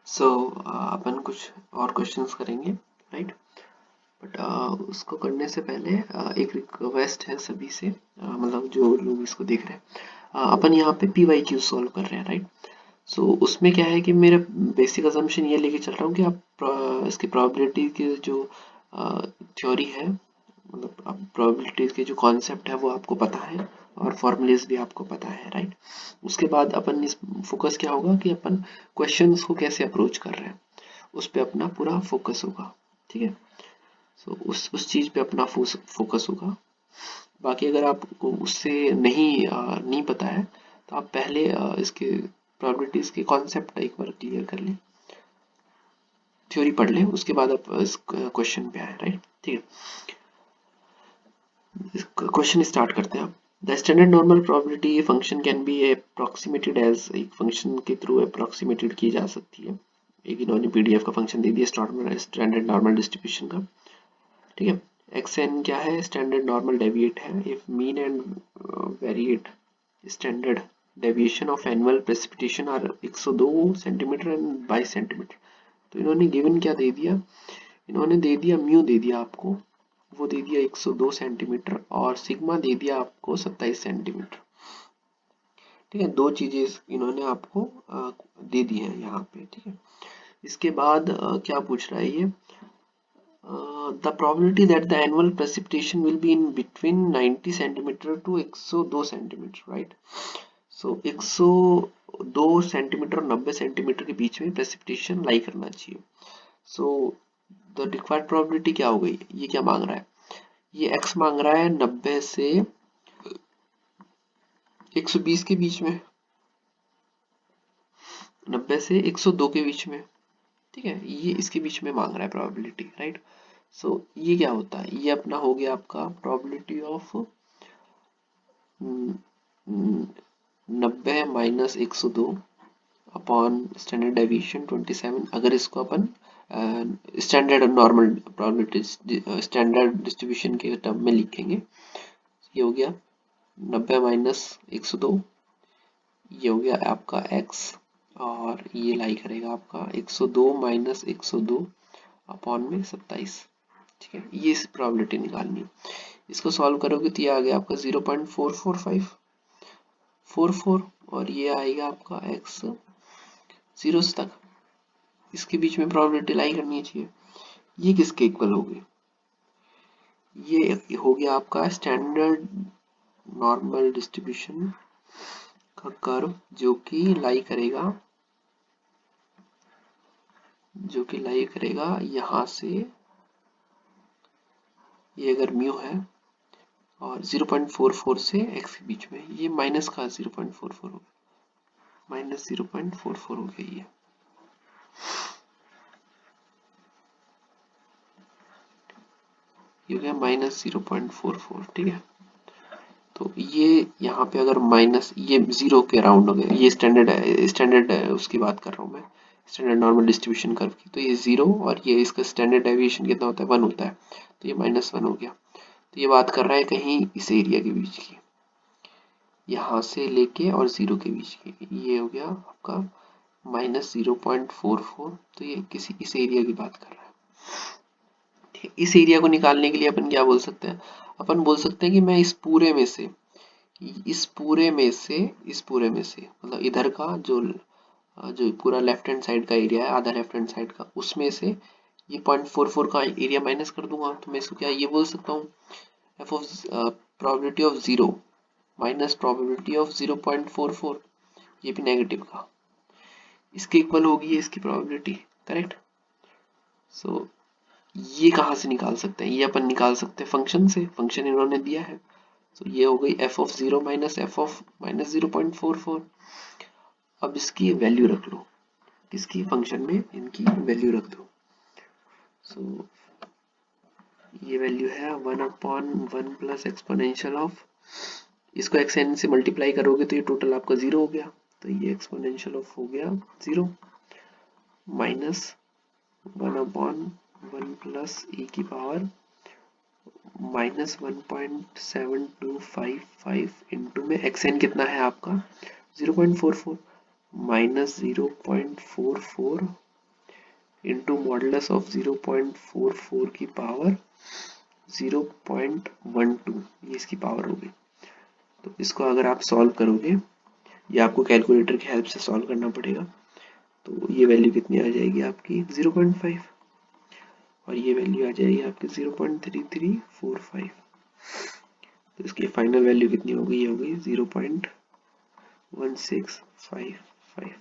सो अपन कुछ और क्वेश्चंस करेंगे, राइट। बट उसको करने से पहले एक रिक्वेस्ट है सभी से, मतलब जो लोग इसको देख रहे हैं, अपन यहाँ पे PYQ सॉल्व कर रहे हैं, राइट। सो उसमें क्या है कि मेरा बेसिक अजम्पशन ये लेके चल रहा हूँ कि आप इसकी प्रोबेबिलिटी की जो थ्योरी है, मतलब आप प्रोबेबिलिटीज के जो कॉन्सेप्ट है वो आपको पता है और फॉर्मूलेज भी आपको पता है, राइट। उसके बाद अपन इस फोकस क्या होगा कि अपन क्वेश्चंस को कैसे अप्रोच कर रहे हैं, उस पे अपना पूरा फोकस होगा, ठीक है। सो उस चीज पे अपना फोकस होगा। बाकी अगर आपको उससे नहीं पता है तो आप पहले इसके प्रोबेबिलिटीज के कॉन्सेप्ट एक बार क्लियर कर लें, थ्योरी पढ़ लें, उसके बाद आप इस क्वेश्चन पे आए, राइट, ठीक है। क्वेश्चन स्टार्ट करते हैं आप। The standard normal probability function can be approximated as, एक फंक्शन के थ्रू अप्रोक्सीमेटेड की जा सकती है। एक इन्होंने पीडीएफ का फंक्शन दे दिया स्टैंडर्ड नॉर्मल डिस्ट्रीब्यूशन का, ठीक है। एक्सएन क्या है, स्टैंडर्ड नॉर्मल डेविएट है। If mean and variate standard deviation of annual precipitation are 102 centimetre and 22 centimetre. तो इन्होंने गिवन क्या दे दिया, इन्होंने दे दिया म्यू दे दिया आपको, वो दे दिया 102 सेंटीमीटर, और सिग्मा दे दिया आपको 27 सेंटीमीटर, ठीक है। दो चीजें इन्होंने आपको दे दी है यहाँ पे, ठीक है। इसके बाद क्या पूछ रहा है ये, the probability that the annual precipitation will be in between 90 centimeter to 102 centimetre, right. So 102 centimetre और 90 सेंटीमीटर के बीच में प्रेसिपिटेशन लाई करना चाहिए। सो द रिक्वायर्ड प्रोबेबिलिटी क्या हो गई, ये क्या मांग रहा है, ये x मांग रहा है 90 से 120 के बीच में, 90 से 102 के बीच में, ठीक है। ये इसके बीच में मांग रहा है प्रोबेबिलिटी, राइट। सो ये क्या होता है, ये अपना हो गया आपका probability of 90 minus 102 upon standard deviation 27। अगर इसको अपन standard normal probability standard distribution के टर्म में लिखेंगे, ये हो गया 90 माइनस 102, ये हो गया आपका x, और ये लाई करेगा आपका 102 माइनस 102 अपॉन में 27, ठीक है। ये इस प्रोबेबिलिटी निकालनी है। इसको सॉल्व करोगे तो ये आ गया आपका 0.44544, और ये आएगा आपका x जीरो तक, इसके बीच में प्रोबेबिलिटी लाई करनी चाहिए। ये किसके इक्वल होगी, ये हो गया आपका स्टैंडर्ड नॉर्मल डिस्ट्रीब्यूशन का कर्व, जो कि लाई करेगा यहाँ से, ये अगर म्यू है, और 0.44 से x के बीच में, ये माइनस का 0.44 हो गया, माइनस 0.44 हो गया ये हो गया माइनस 0.44, ठीक है। तो ये यहाँ पे अगर माइनस, ये जीरो के अराउंड हो गया, ये स्टैंडर्ड उसकी बात कर रहा हूँ मैं, स्टैंडर्ड नॉर्मल डिस्ट्रीब्यूशन कर्व की। तो ये जीरो, और ये इसका स्टैंडर्ड डेविएशन कितना होता है, 1 होता है, तो ये -1 हो गया। तो ये बात कर रहा है कहीं इस एरिया के बीच की, यहाँ से लेके और जीरो के बीच की, ये हो गया आपका -0.44। तो ये किसी इस एरिया की बात कर रहा है, ठीक है। इस एरिया को निकालने के लिए अपन क्या बोल सकते हैं, अपन बोल सकते हैं कि मैं इस पूरे में से मतलब इधर का जो पूरा लेफ्ट हैंड साइड का एरिया है, आधा लेफ्ट हैंड साइड का, उसमें से ये 0.44 का एरिया माइनस कर दूंगा। तो मैं इसको क्या ये बोल सकता हूँ, F of probability of zero minus probability of 0.44, ये भी नेगेटिव का, इसके इक्वल होगी इसकी प्रोबेबिलिटी, करेक्ट। सो ये कहाँ से निकाल सकते हैं, ये अपन निकाल सकते हैं फंक्शन से, फंक्शन इन्होंने दिया है। तो ये हो गई F of zero minus F of minus 0.44। अब इसकी वैल्यू रख लो, किसकी फंक्शन में इनकी वैल्यू रख दो। सो ये वैल्यू है 1/1 प्लस एक्सपोनेंशियल ऑफ, इसको एक्सएन से मल्टीप्लाई करोगे तो ये टोटल आपका जीरो हो गया, तो ये एक्सपोनेंशियल ऑफ हो गया जीरो, माइनस 1/1 प्लस e की पावर माइनस 1.7255 इंटू में एक्सएन कितना है आपका 0.44, माइनस 0.44 इंटू मॉडुलस ऑफ 0.44 की पावर 0.12, ये इसकी पावर होगी। तो इसको अगर आप सॉल्व करोगे, या आपको कैलकुलेटर की हेल्प से सॉल्व करना पड़ेगा, तो ये वैल्यू कितनी आ जाएगी आपकी 0.5, और ये वैल्यू आ जाएगी आपकी 0.3345। तो इसकी फाइनल वैल्यू कितनी होगी, ये होगी 0.1655,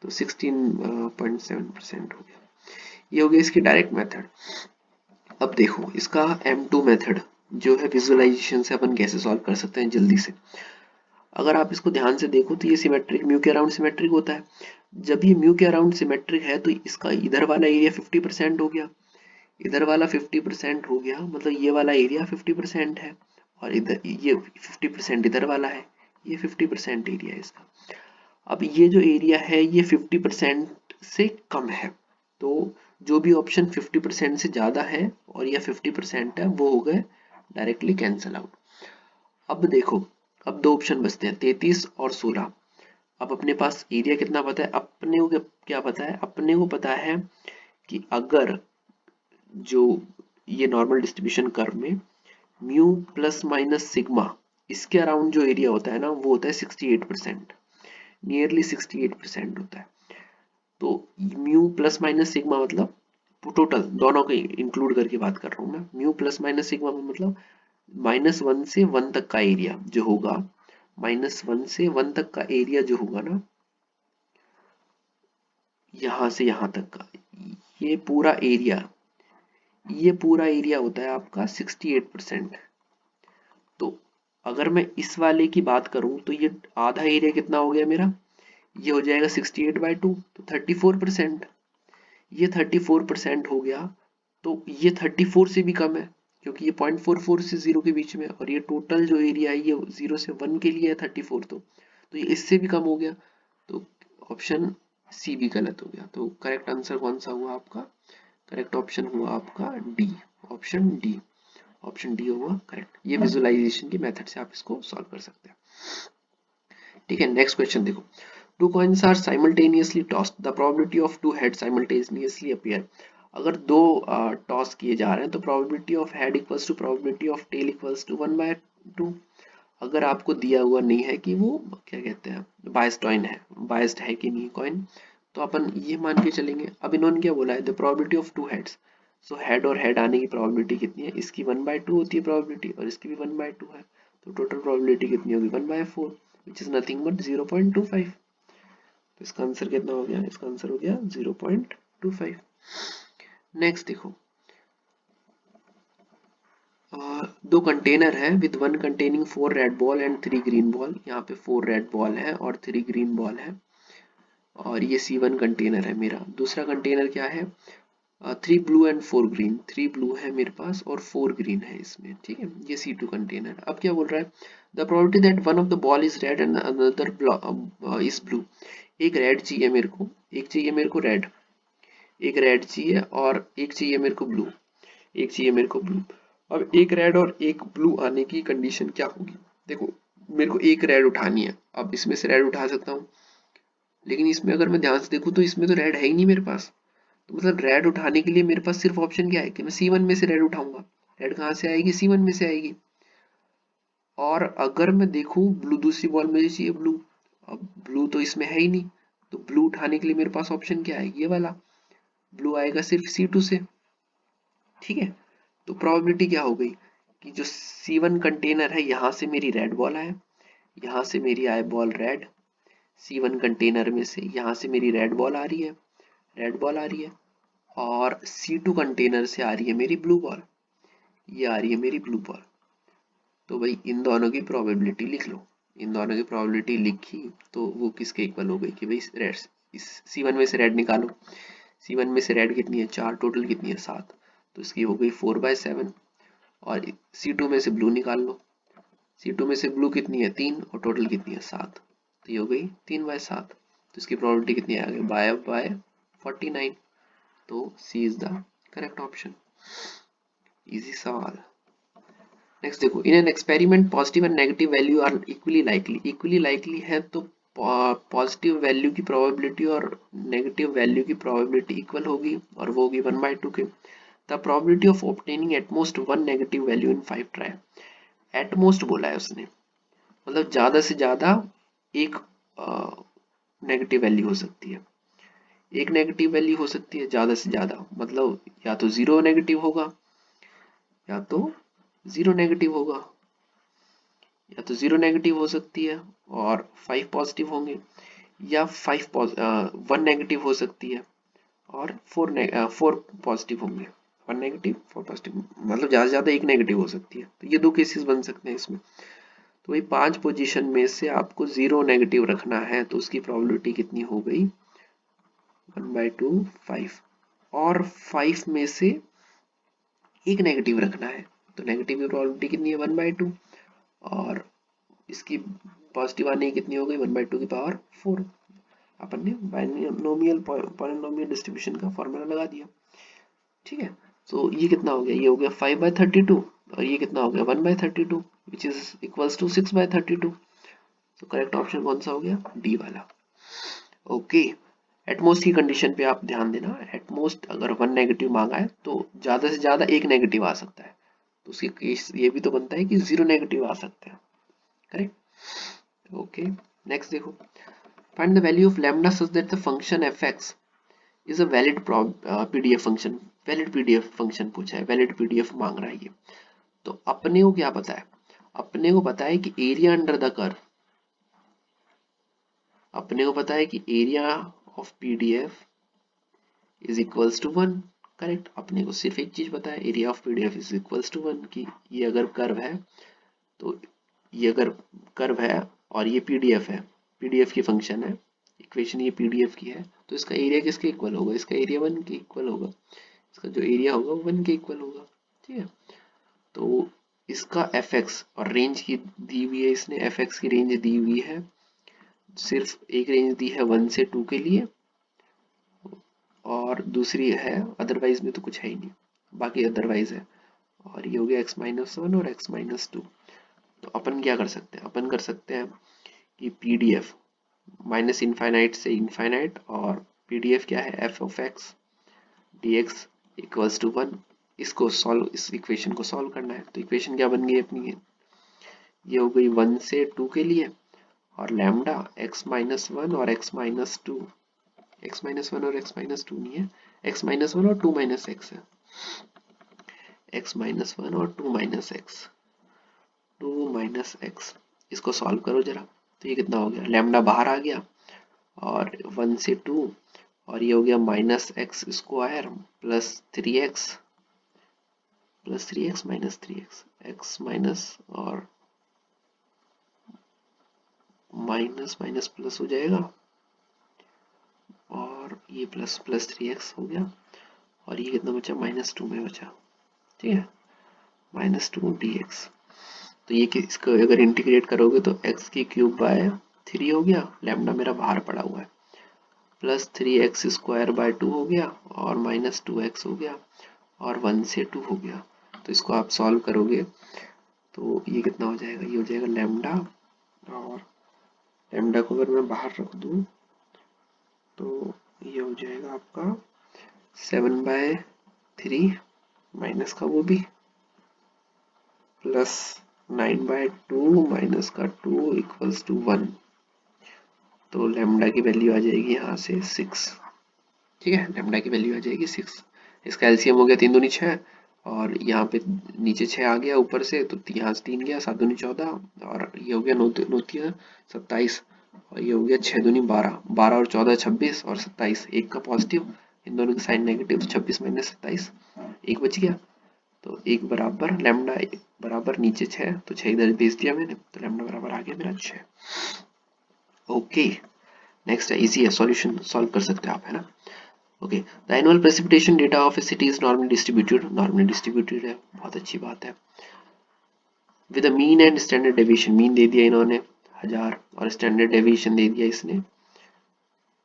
तो 16.7% हो गया। ये हो गया इसकी डायरेक्ट मेथड। अब देखो इसका M2 मेथड जो है विजुअलाइजेशन से अपन कैसे सॉल्व कर सकते हैं जल्दी से। अगर आप इसको ध्यान से देखो तो ये सिमेट्रिक, म्यू के अराउंड सिमेट्रिक होता है। जब ये म्यू के अराउंड सिमेट्रिक है तो इसका इधर वाला एरिया 50% हो गया, इधर वाला 50% हो गया, मतलब ये वाला एरिया 50% है, और इधर ये 50% इधर वाला है, ये 50% एरिया है इसका। अब ये जो एरिया है ये 50% से कम है, तो जो भी ऑप्शन 50% से ज्यादा है और या 50% है वो हो गए डायरेक्टली कैंसल आउट। अब देखो, अब दो ऑप्शन बचते हैं 33 और 16। अब अपने पास एरिया कितना पता है, अपने को क्या पता है, अपने को पता है कि अगर जो ये नॉर्मल डिस्ट्रीब्यूशन कर्व में म्यू प्लस माइनस सिग्मा, इसके अराउंड जो एरिया होता है ना वो होता है 68%, नियरली 68% होता है। तो म्यू प्लस माइनस सिग्मा मतलब टोटल दोनों के इंक्लूड करके बात कर रहा हूँ मैं। म्यू प्लस माइनस सिग्मा में मतलब -1 से 1 तक का एरिया जो होगा, -1 से 1 तक का एरिया जो होगा ना, यहां से यहां तक का ये पूरा एरिया, ये पूरा एरिया होता है आपका 68%। तो अगर मैं इस वाले की बात करूं तो ये आधा एरिया कितना हो गया मेरा, ये हो जाएगा 68/2, तो 34%। ये 34% हो गया, तो ये 34 से भी कम है क्योंकि ये 0.44 से 0 के बीच में, और ये टोटल जो एरिया है ये 0 से 1 के लिए है 34, तो ये इससे भी कम हो गया। तो ऑप्शन सी भी गलत हो गया। तो करेक्ट आंसर कौन सा हुआ आपका, करेक्ट ऑप्शन हुआ आपका D, option D, option D होगा करेक्ट। ये विजुअलाइजेशन की मेथड से आप इसको सॉल्व कर सकते हैं। ठीक है, नेक्स्ट क्वेश्चन देखो, two coins are simultaneously tossed, the probability of two head simultaneously appear. अगर दो टॉस किए जा रहे हैं तो probability of head equals to probability of tail equals to 1/2। अगर आपको दिया हुआ नहीं है कि वो क्या कहते हैं बायस्ड कॉइन है, बायस्ड है कि नहीं कॉइन, तो अपन ये मान के चलेंगे। अब इन्होंने क्या बोला है, the probability of two heads, so head और हेड आने की प्रोबेबिलिटी कितनी है, इसकी 1/2 होती है प्रोबेबिलिटी, और इसकी भी 1/2 है, तो टोटल प्रोबेबिलिटी कितनी होगी 1/4, विच इज नथिंग बट 0.25। तो इसका आंसर कितना हो गया, इसका आंसर हो गया 0.25। नेक्स्ट देखो, दो कंटेनर है with one containing 4 red ball and 3 green ball. यहाँ पे 4 रेड बॉल है और 3 ग्रीन बॉल है, और ये C1 कंटेनर है मेरा। दूसरा कंटेनर क्या है, 3 ब्लू एंड 4 ग्रीन, 3 ब्लू है मेरे पास और 4 ग्रीन है इसमें। ठीक है, ये C2 कंटेनर। अब क्या बोल रहा है, the probability that one of the ball is red and another is blue. एक रेड चाहिए मेरे को, एक चाहिए मेरे को रेड, एक रेड चाहिए और एक चाहिए मेरे को ब्लू, एक चाहिए मेरे को ब्लू। अब एक रेड और एक ब्लू आने की कंडीशन क्या होगी, देखो मेरे को एक रेड उठानी है। अब इसमें से रेड उठा सकता हूँ, लेकिन इसमें अगर मैं ध्यान से देखूँ तो इसमें तो रेड है ही नहीं मेरे पास। तो मतलब रेड उठाने के लिए मेरे पास सिर्फ ऑप्शन क्या है कि मैं C1 में से रेड उठाऊंगा। रेड कहाँ से आएगी, C1 में से आएगी। और अगर मैं देखूं ब्लू, दूसरी बॉल मुझे चाहिए ब्लू, अब ब्लू तो इसमें है ही नहीं, तो ब्लू उठाने के लिए मेरे पास ऑप्शन क्या है, ये वाला ब्लू आएगा सिर्फ C2 से। ठीक है, तो प्रोबेबिलिटी क्या हो गई कि जो C1 कंटेनर है यहाँ से मेरी रेड बॉल आए, यहाँ से मेरी आए बॉल रेड, C1 कंटेनर में से यहाँ से मेरी रेड बॉल आ रही है, रेड बॉल आ रही है, और C2 कंटेनर से आ रही है मेरी ब्लू बॉल, ये आ रही है मेरी ब्लू बॉल। तो भाई इन दोनों की प्रोबेबिलिटी लिख लो, इन दोनों की प्रोबेबिलिटी लिखी तो वो किसके इक्वल हो गई कि भाई रेड, इस C1 में से रेड निकालो, C1 में से रेड कितनी है 4, टोटल कितनी है 7, तो इसकी हो गई 4/7। और C2 में से ब्लू निकाल लो, C2 में से ब्लू कितनी है 3, और टोटल कितनी है 7, तो ये हो गई 3/7। तो इसकी प्रोबेबिलिटी कितनी आ गई बाय 49। तो c is the correct option. Easy सवाल। नेक्स्ट देखो, in an experiment positive and negative value are equally likely. Equally likely है तो पॉजिटिव वैल्यू की प्रोबेबिलिटी और नेगेटिव वैल्यू की प्रोबेबिलिटी इक्वल होगी और वो होगी 1/2 के। The probability of obtaining at most 1 negative value in 5 try. At most बोला है उसने, मतलब ज्यादा से ज्यादा एक नेगेटिव वैल्यू हो सकती है, एक नेगेटिव वैल्यू हो सकती है ज्यादा से ज्यादा, मतलब या तो 0 नेगेटिव होगा या तो 0 नेगेटिव होगा, या तो 0 नेगेटिव हो सकती है और 5 पॉजिटिव होंगे, या 1 नेगेटिव हो सकती है और 4 पॉजिटिव होंगे। 1 नेगेटिव 4 पॉजिटिव, मतलब ज्यादा से ज्यादा एक नेगेटिव हो सकती है। तो ये दो केसेस बन सकते हैं इसमें। तो वही 5 पोजीशन में से आपको 0 नेगेटिव रखना है, तो उसकी प्रोबेबिलिटी कितनी हो गई 1/2 5, और 5 में से एक नेगेटिव रखना है, तो नेगेटिव की प्रोबेबिलिटी कितनी है 1/2, और इसकी पॉजिटिव आने की कितनी हो गई 1/2 की पावर 4। अपन ने बाइनोमियल पॉलिनोमियल डिस्ट्रीब्यूशन का फॉर्मूला लगा दिया। ठीक है, तो ये कितना हो गया, ये हो गया 5/32 और ये कितना हो गया 1/32 विच इज इक्वल्स टू 6/32। तो करेक्ट ऑप्शन कौन सा हो गया, डी वाला। ओके, एटमोस्ट की कंडीशन पे आप ध्यान देना, एटमोस्ट अगर 1 नेगेटिव मांगा है तो ज्यादा से ज्यादा एक नेगेटिव आ सकता है, तो उसकी केस ये भी तो बनता है कि 0 नेगेटिव आ सकते हैं। करेक्ट। ओके, नेक्स्ट देखो, find the value of lambda such that the function fx is a valid pdf function। valid pdf function पूछा है, valid pdf मांग रहा है ये। तो अपने को क्या पता है, अपने को पता है कि एरिया अंडर द कर्व, अपने को पता है कि area of PDF is equals to 1। Correct, अपने को सिर्फ एक चीज पता है, area of PDF is equals to 1, कि ये अगर कर्व है तो ये अगर कर्व है और ये पीडीएफ है, पीडीएफ की फंक्शन है, इक्वेशन ये पीडीएफ की है, तो इसका एरिया किसके इक्वल होगा, इसका एरिया 1 के इक्वल होगा, इसका जो एरिया होगा वो 1 के इक्वल होगा। ठीक है, तो इसका fx और रेंज की दी हुई है, इसने fx की रेंज दी हुई है, सिर्फ एक रेंज दी है 1 से 2 के लिए और दूसरी है अदरवाइज में तो कुछ है ही नहीं, बाकी अदरवाइज है, और ये हो गया x-1 और x-2। तो अपन क्या कर सकते हैं, अपन कर सकते हैं कि पीडीएफ माइनस इनफाइनाइट से इनफाइनाइट, और पीडीएफ क्या है F of X D X equals to 1, इसको सॉल्व, इस इक्वेशन को सॉल्व करना है। तो इक्वेशन क्या बन गई अपनी, ये हो गई 1 से 2 के लिए, और लैम्डा x-1 और x-2, x-1 और x-2 नहीं है, x-1 और 2 x है, x-1 और 2 x, इसको सॉल्व करो जरा। तो ये कितना हो गया, लैम्डा बाहर आ गया और 1 से 2, और ये हो गया -x² plus 3x minus 3x, x minus और माइनस माइनस प्लस हो जाएगा, और ये प्लस 3x हो गया, और ये कितना बचा -2 में बचा। ठीक है, -2 dx। तो ये इसको अगर इंटीग्रेट करोगे तो x³/3 हो गया, लैम्डा मेरा बाहर पड़ा हुआ है, प्लस 3x²/2 हो गया, और -2x हो गया, और 1 से 2 हो गया। तो इसको आप सॉल्व करोगे तो ये कितना हो जाएगा, ये हो जाएगा लैम्डा, और लैम्डा को अगर मैं बाहर रख दूं तो ये हो जाएगा आपका 7/3 माइनस का वो भी, प्लस 9/2 माइनस का 2 इक्वल्स टू 1। तो लैम्डा की वैल्यू आ जाएगी यहाँ से 6। ठीक है, लैम्डा की वैल्यू आ जाएगी 6। इसका एलसीएम हो गया 3 दूनी 6, और यहाँ पे नीचे 6 आ गया ऊपर से, तो यहाँ से 3 गया, 7 दूनी 14, और ये हो गया 9 27, और ये हो गया 6 दूनी 12, 12 और 14 26, और 27 एक का पॉजिटिव, इन दोनों का साइन नेगेटिव, तो 26 माइनस 27 एक बच गया। तो एक बराबर लैम्डा बराबर नीचे 6, तो 6 इधर भेज दिया मैंने, तो लैम्डा बराबर आ गया मेरा 6। ओके, नेक्स्ट है, इजी है, सॉल्यूशन सॉल्व कर सकते हैं आप, है ना। Okay, the annual precipitation data of A city is normally distributed है, बहुत अच्छी बात है। With mean and standard deviation, mean they दिया इन्होंने 1000 और स्टैंडर्ड डेविएशन दे दिया इसने,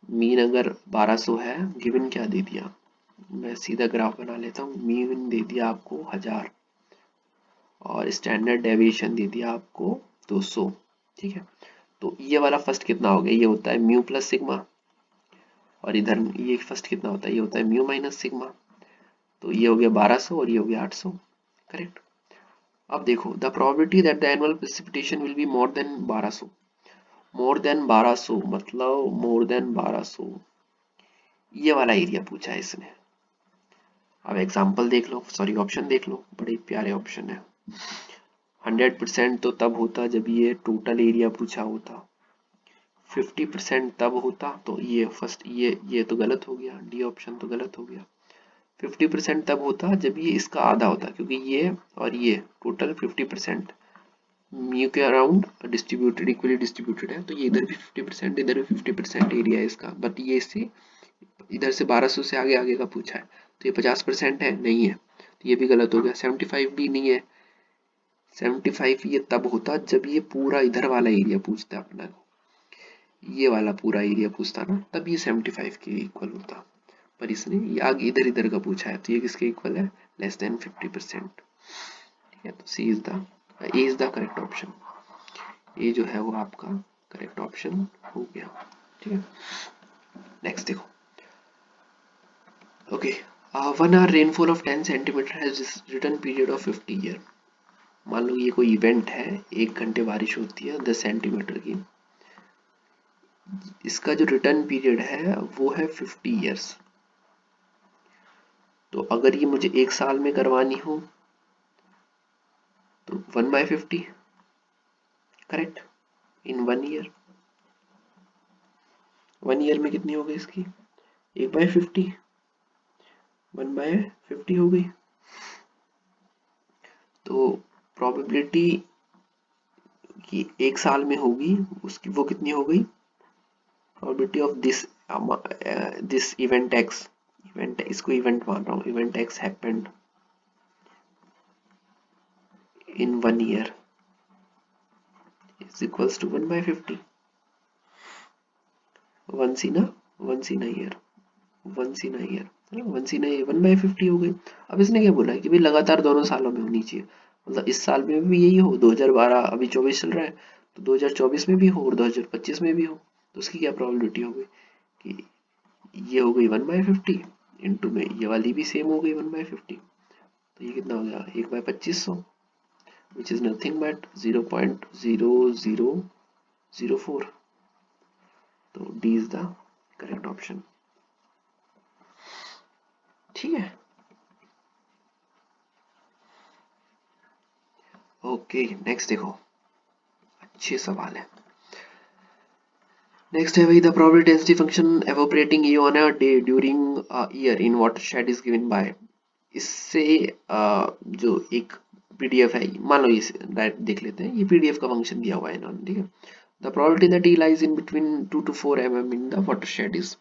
मीन अगर 1200 है, गिवन क्या दे दिया, मैं सीधा ग्राफ बना लेता हूँ, मीन दे दिया आपको 1000 और स्टैंडर्ड डेविएशन दे दिया आपको 200। ठीक है, तो ये वाला फर्स्ट कितना हो गया, ये होता है म्यू प्लस सिग्मा, और इधर ये फर्स्ट कितना होता है, ये होता है म्यू माइनस सिग्मा। तो ये हो गया 1200 और ये हो गया 800, करेक्ट। अब देखो the probability that the annual precipitation will be more than 1200, more than 1200 मतलब मोर देन 1200, ये वाला एरिया पूछा है इसने। अब एग्जांपल देख लो, सॉरी ऑप्शन देख लो, बड़े प्यारे ऑप्शन है। 100% तो तब होता जब ये टोटल एरिया पूछा होता, 50% तब होता, तो ये फर्स्ट ये तो गलत हो गया, डी ऑप्शन तो गलत हो गया। 50% तब होता जब ये इसका आधा होता, क्योंकि ये और ये टोटल 50% म्यू के अराउंड डिस्ट्रीब्यूटेड, इक्वली डिस्ट्रीब्यूटेड है, तो ये इधर भी 50% इधर भी 50% एरिया है इसका, बट ये इससे इधर से 1200 से आगे आगे का पूछा है, तो ये 50% है, नहीं है, तो ये भी गलत हो गया। 75 भी नहीं है, 75 ये तब होता जब ये पूरा इधर वाला एरिया पूछता अपना, ये वाला पूरा एरिया पूछता ना, तब ये 75 के इक्वल होता, पर इसने ये आगे इधर इधर का पूछा है, तो ये किसके इक्वल है, लेस देन 50%। ठीक है, तो c is the a is the correct option, ये जो है वो आपका करेक्ट ऑप्शन हो गया। ठीक है, नेक्स्ट देखो, okay, 1 hour rainfall of 10 centimetre has return period of 50 year. मान लो ये कोई इवेंट है, 1 घंटे बारिश होती है 10 सेंटीमीटर की, इसका जो रिटर्न पीरियड है वो है 50 ईयर्स। तो अगर ये मुझे 1 साल में करवानी हो तो 1/50, करेक्ट, इन 1 ईयर, 1 ईयर में कितनी हो गई इसकी, 1/50, 1/50 हो गई। तो प्रोबेबिलिटी कि 1 साल में होगी उसकी वो कितनी हो गई, probability of this event x, event इसको इवेंट मान रहा हूँ, event x happened in 1 year is equals to 1/50, once in a year, once in a year, 1/50 हो गई। अब इसने क्या बोला है कि भाई लगातार दोनों सालों में होनी चाहिए, मतलब इस साल में भी यही हो, 2012 अभी 24 चल रहा है, तो 2024 में भी हो और 2025 में भी हो, तो उसकी क्या प्रोबेबिलिटी हो गई कि ये हो गई 1/50 इंटू में ये वाली भी सेम हो गई 1/50, तो ये कितना हो गया 1/2500, which is nothing but 0.0004, तो D is the correct option. ठीक है, ओके, नेक्स्ट देखो, अच्छे सवाल है। नेक्स्ट है भाई, the probability density function evaporating E on a day during year in watershed is given by, इससे जो एक पीडीएफ है, मान लो इसे डायरेक्ट देख लेते हैं, ये पीडीएफ का फंक्शन दिया हुआ है इन्होंने, ठीक है। The probability that E lies in between 2 to 4 mm in the watershed is,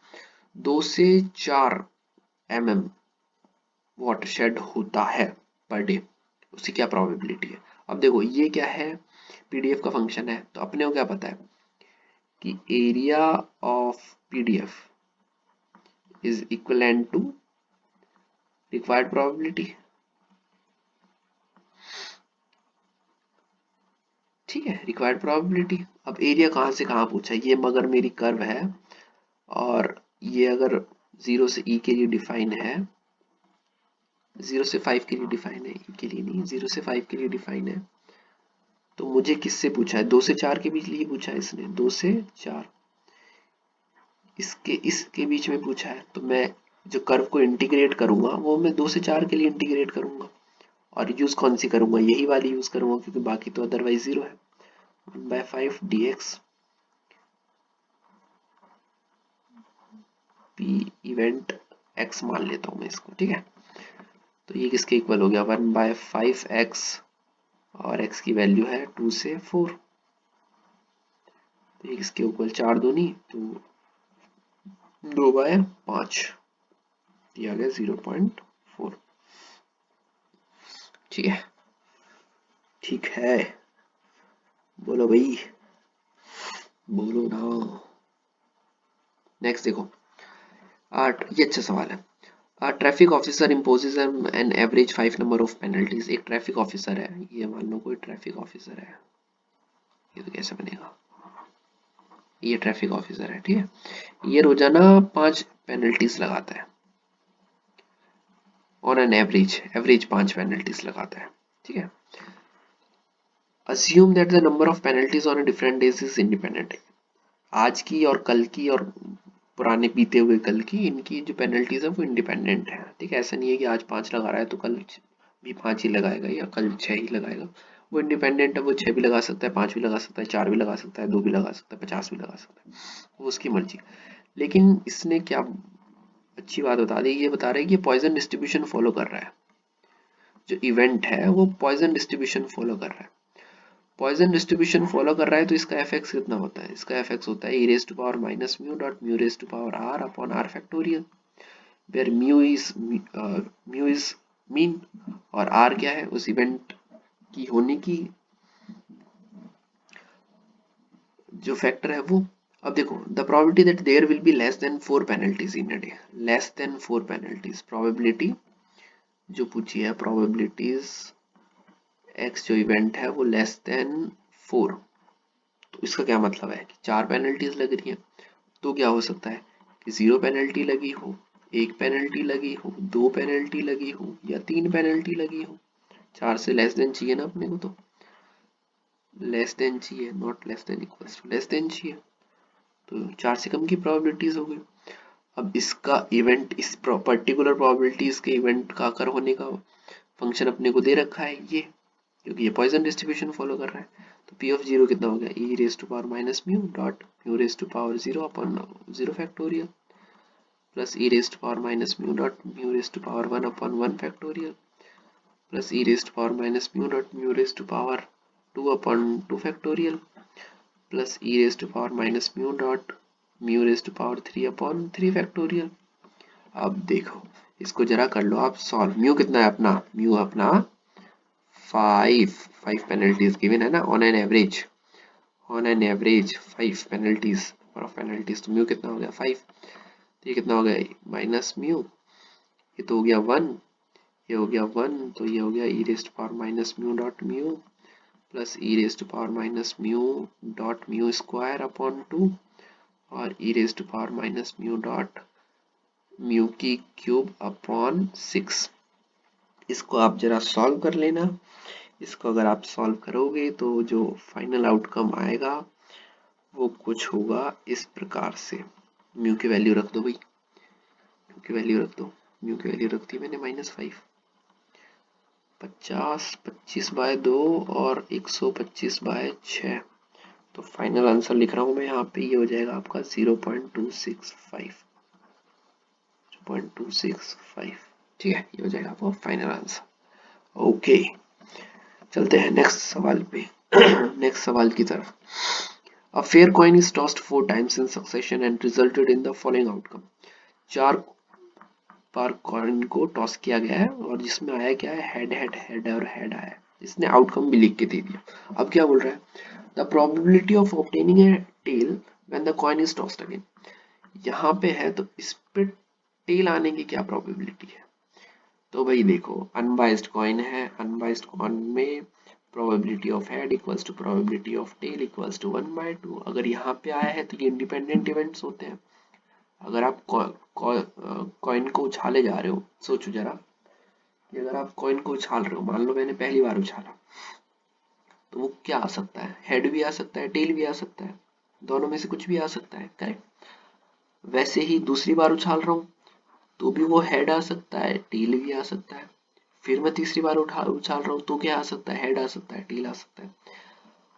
2 से 4 mm वाटरशेड होता है पर डे, उसकी क्या प्रोबेबिलिटी है। अब देखो ये क्या है, पीडीएफ का फंक्शन है, तो अपने को क्या पता है कि area of PDF is equivalent to required probability. ठीक है, रिक्वायर्ड प्रोबेबिलिटी। अब एरिया कहाँ से कहाँ पूछा है, ये मगर मेरी कर्व है और ये अगर 0 से ई के लिए डिफाइन है, 0 से 5 के लिए डिफाइन है, ई के लिए नहीं, 0 से 5 के लिए डिफाइन है, तो मुझे किससे पूछा है, 2 से 4 के बीच लिए पूछा है इसने, 2 से 4 इसके बीच में पूछा है, तो मैं जो कर्व को इंटीग्रेट करूंगा वो मैं 2 से 4 के लिए इंटीग्रेट करूंगा, और यूज कौन सी करूंगा, यही वाली यूज करूंगा, क्योंकि बाकी तो अदरवाइज 0 है। 1/5 dx p इवेंट x मान लेता हूं मैं इसको, ठीक है। तो ये किसके इक्वल हो गया, 1/5x, और x की वैल्यू है 2 से 4, तो ये किसके इक्वल, 4 दूनी तो 2/5 दिया गया 0.4। ठीक है, ठीक है, बोलो भाई, बोलो ना। नेक्स्ट देखो, ये अच्छा सवाल है। Traffic officer imposes an average 5 number of penalties, एक ट्रैफिक ऑफिसर है, ये मान लो कोई ट्रैफिक ऑफिसर है, ये तो कैसे बनेगा, ये ट्रैफिक ऑफिसर है, ठीक है। ये रोजाना 5 पेनल्टीज लगाता है, ऑन एन एवरेज 5 पेनल्टीज लगाता है, ठीक है। assume that the number of penalties on a different days is independent। आज की और कल की और पुराने बीते हुए कल की, इनकी जो पेनल्टीज है वो इंडिपेंडेंट है, ठीक है। ऐसा नहीं है कि आज 5 लगा रहा है तो कल भी 5 ही लगाएगा या कल 6 ही लगाएगा। वो इंडिपेंडेंट है, वो 6 भी लगा सकता है, 5 भी लगा सकता है, 4 भी लगा सकता है, 2 भी लगा सकता है, 50 भी लगा सकता है, वो उसकी मर्जी। लेकिन इसने क्या अच्छी बात बता दी, ये बता रहा है कि पॉइजन डिस्ट्रीब्यूशन फॉलो कर रहा है। जो इवेंट है वो पॉइजन डिस्ट्रीब्यूशन फॉलो कर रहा है। पॉइजन डिस्ट्रीब्यूशन फॉलो कर रहा है तो इसका एफएक्स कितना होता है, इसका एफएक्स होता है e raised to power minus mu dot mu raised to power r upon r factorial, where mu is mean और r क्या है, उस इवेंट की होने की जो फैक्टर है वो। अब देखो, the probability that there will be less than 4 penalties in a day, less than 4 penalties, probability जो पूछी है, प्रोबेबिलिटीज x जो इवेंट है वो लेस देन 4। तो इसका क्या मतलब है कि 4 पेनल्टीज लग रही है, तो क्या हो सकता है कि 0 पेनल्टी लगी हो, 1 पेनल्टी लगी हो, 2 पेनल्टी लगी हो या 3 पेनल्टी लगी हो। 4 से लेस देन चाहिए ना अपने को, तो लेस देन चाहिए, not less than equals to less than चाहिए, तो 4 से कम की प्रोबेबिलिटीज हो गई। अब इसका इवेंट, इस पर्टिकुलर प्रोबेबिलिटीज के इवेंट का आकर होने का फंक्शन अपने को दे रखा है ये, क्योंकि ये पॉइजन डिस्ट्रीब्यूशन फॉलो कर रहा है। तो पी ऑफ जीरो कितना हो गया, e raise to power minus mu dot mu raise to power 0 upon 0 factorial plus e raised to power minus mu dot mu raised to power 1 upon 1 factorial plus e raised to power minus mu dot mu raised to power 2 upon 2 factorial plus e raised to power minus mu dot mu raised to power 3 upon 3 factorial। अब देखो इसको जरा कर लो आप solve. Mu कितना है अपना, mu अपना 5 पेनल्टीज गिवन है ना, on an average 5 penalties, number of penalties, तो म्यू कितना हो गया 5, तो ये कितना हो गया माइनस म्यू, ये तो हो गया 1, ये हो गया 1, तो ये हो गया e raise to power minus mu dot mu plus e raise to power minus mu dot mu square upon 2 और e raise to power minus mu dot mu की क्यूब अपॉन 6। इसको आप जरा सॉल्व कर लेना। इसको अगर आप सॉल्व करोगे तो जो फाइनल आउटकम आएगा वो कुछ होगा इस प्रकार से। म्यू की वैल्यू रख दो भाई, म्यू की वैल्यू रख दो, म्यू की वैल्यू रख दी मैंने -5, 50, 25 बाय 2 और 125 बाय 6। तो फाइनल आंसर लिख रहा हूं मैं यहाँ पे, ये हो जाएगा आपका 0.265, 0.265, ठीक है, ये हो जाएगा आपका फाइनल आंसर। ओके, चलते हैं नेक्स्ट सवाल पे। नेक्स्ट सवाल की तरफ। A fair coin is tossed 4 times in succession and resulted in the following outcome। 4 bar coin को टॉस किया गया है और जिसमें आया क्या है, हेड हेड हेड और हेड आया है। इसने आउटकम भी लिख के दे दिया। अब क्या बोल रहा है, the probability of obtaining a tail when the coin is tossed again. यहाँ पे है तो इस पे टेल आने की क्या प्रोबेबिलिटी है, तो भाई देखो अनबाइस्ड कॉइन है, अनबाइस्ड कॉइन में probability of head equals to probability of tail equals to 1/2। अगर यहाँ पे आया है तो ये इंडिपेंडेंट इवेंट्स होते हैं। अगर आप कॉइन को उछाले जा रहे हो, सोचो जरा कि अगर आप कॉइन को उछाल रहे हो, मान लो मैंने पहली बार उछाला, तो वो क्या आ सकता है, हेड भी आ सकता है, टेल भी आ सकता है, दोनों में से कुछ भी आ सकता है, करेक्ट। वैसे ही दूसरी बार उछाल रहा हूँ तो भी वो हेड आ सकता है, टेल भी आ सकता है। फिर मैं तीसरी बार उछाल रहा हूँ तो क्या आ सकता है, हेड आ सकता है, टेल आ सकता है।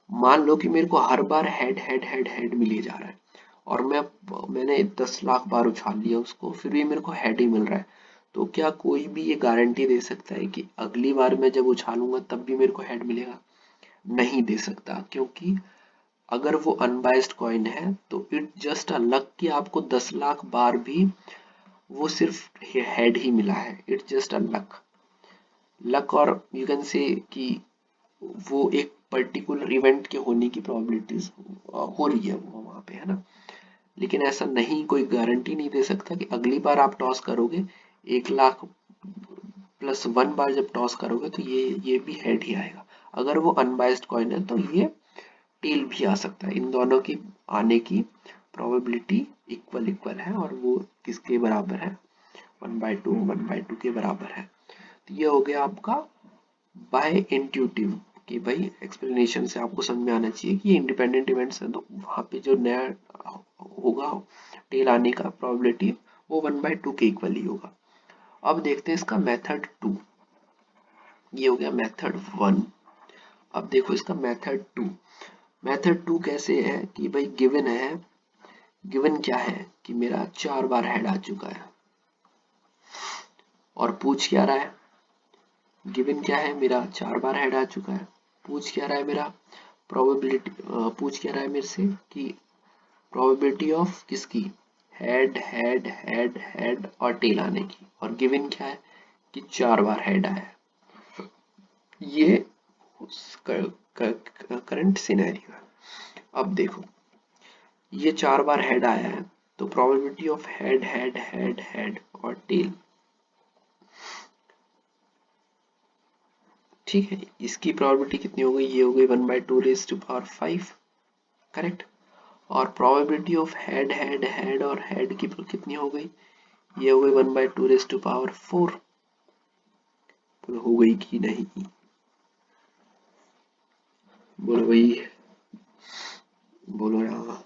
मान लो कि मेरे को हर बार हेड हेड हेड हेड मिले जा रहा है और मैंने 10 लाख बार उछाल लिया उसको, फिर भी मेरे को हेड ही मिल रहा है, तो क्या कोई भी ये गारंटी दे सकता है कि अगली बार मैं जब उछालूंगा तब भी मेरे को हेड मिलेगा? नहीं दे सकता, क्योंकि अगर वो अनबाइस्ड कॉइन है तो इट जस्ट अ लक कि आपको 10 लाख बार भी वो सिर्फ हेड ही मिला है, इट जस्ट अ लक और यू कैन से कि वो एक पर्टिकुलर इवेंट के होने की प्रोबेबिलिटीज हो रही है वो वहां पे, है ना। लेकिन ऐसा नहीं, कोई गारंटी नहीं दे सकता कि अगली बार आप टॉस करोगे 1 लाख प्लस 1 बार जब टॉस करोगे तो ये भी हेड ही आएगा। अगर वो अनबाइस्ड कॉइन है तो ये टेल भी आ सकता है। इन दोनों की आने की प्रोबेबिलिटी इक्वल इक्वल है और वो किसके बराबर है, 1/2 के बराबर है। तो ये हो गया आपका बाय इंट्यूटिव कि भाई एक्सप्लेनेशन से आपको समझ में आना चाहिए कि ये इंडिपेंडेंट इवेंट्स है, तो वहाँ पे जो नया होगा टेल आने का प्रोबेबिलिटी वो 1/2 के इक्वल ही होगा। अब देखते हैं इसका मेथड 2। ये हो गया मेथड 1। अब देखो इसका मेथड 2। मेथड 2 कैसे है कि भाई गिवन है, गिवन क्या है कि मेरा 4 बार हेड आ चुका है और पूछ क्या रहा है, गिवन क्या है मेरा 4 बार हेड आ चुका है, पूछ क्या रहा है मेरा प्रोबेबिलिटी, पूछ क्या रहा है मेरे से कि प्रोबेबिलिटी ऑफ किसकी, हेड हेड हेड हेड और टेल आने की, और गिवन क्या है कि 4 बार हेड आया है। ये करंट सिनेरियो है। अब देखो ये 4 बार हेड आया है, तो probability of head head head head और टेल, ठीक है, इसकी प्रोबेबिलिटी कितनी हो गई, ये हो गई 1/2⁵, करेक्ट। और probability of head head head और हेड की कितनी हो गई, ये हो गई 1/2⁴। हो गई कि नहीं, बोलो भाई, बोलो ना,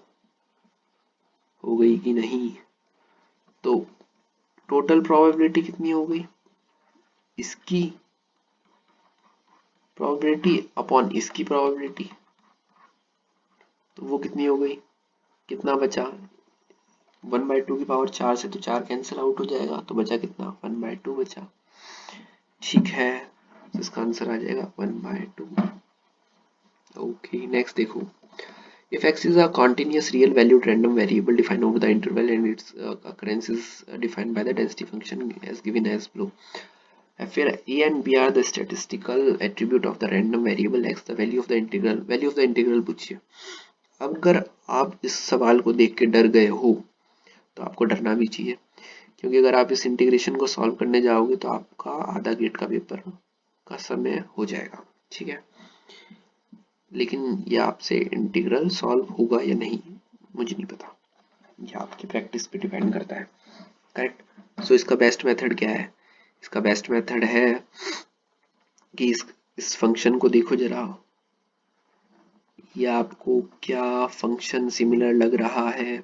हो गई कि नहीं। तो टोटल प्रोबेबिलिटी कितनी हो गई, इसकी प्रोबेबिलिटी अपॉन इसकी प्रोबेबिलिटी, तो वो कितनी हो गई, कितना बचा, 1/2⁴ से तो 4 कैंसिल आउट हो जाएगा, तो बचा कितना, 1/2 बचा, ठीक है। तो इसका आंसर आ जाएगा 1/2। ओके नेक्स्ट देखो, if x is a continuous real valued random variable defined over the interval and its occurrence is defined by the density function as given as below, फिर a and b are the statistical attribute of the random variable x, the value of the integral पूछिए। अगर आप इस सवाल को देख के डर गए हो तो आपको डरना भी चाहिए, क्योंकि अगर आप इस इंटीग्रेशन को सॉल्व करने जाओगे तो आपका आधा गेट का पेपर का समय हो जाएगा, ठीक है। लेकिन ये आपसे इंटीग्रल सॉल्व होगा या नहीं मुझे नहीं पता, ये आपकी प्रैक्टिस पे डिपेंड करता है, करेक्ट। सो इसका बेस्ट मेथड क्या है, इसका बेस्ट मेथड है कि इस फंक्शन को देखो जरा, ये आपको क्या फंक्शन सिमिलर लग रहा है,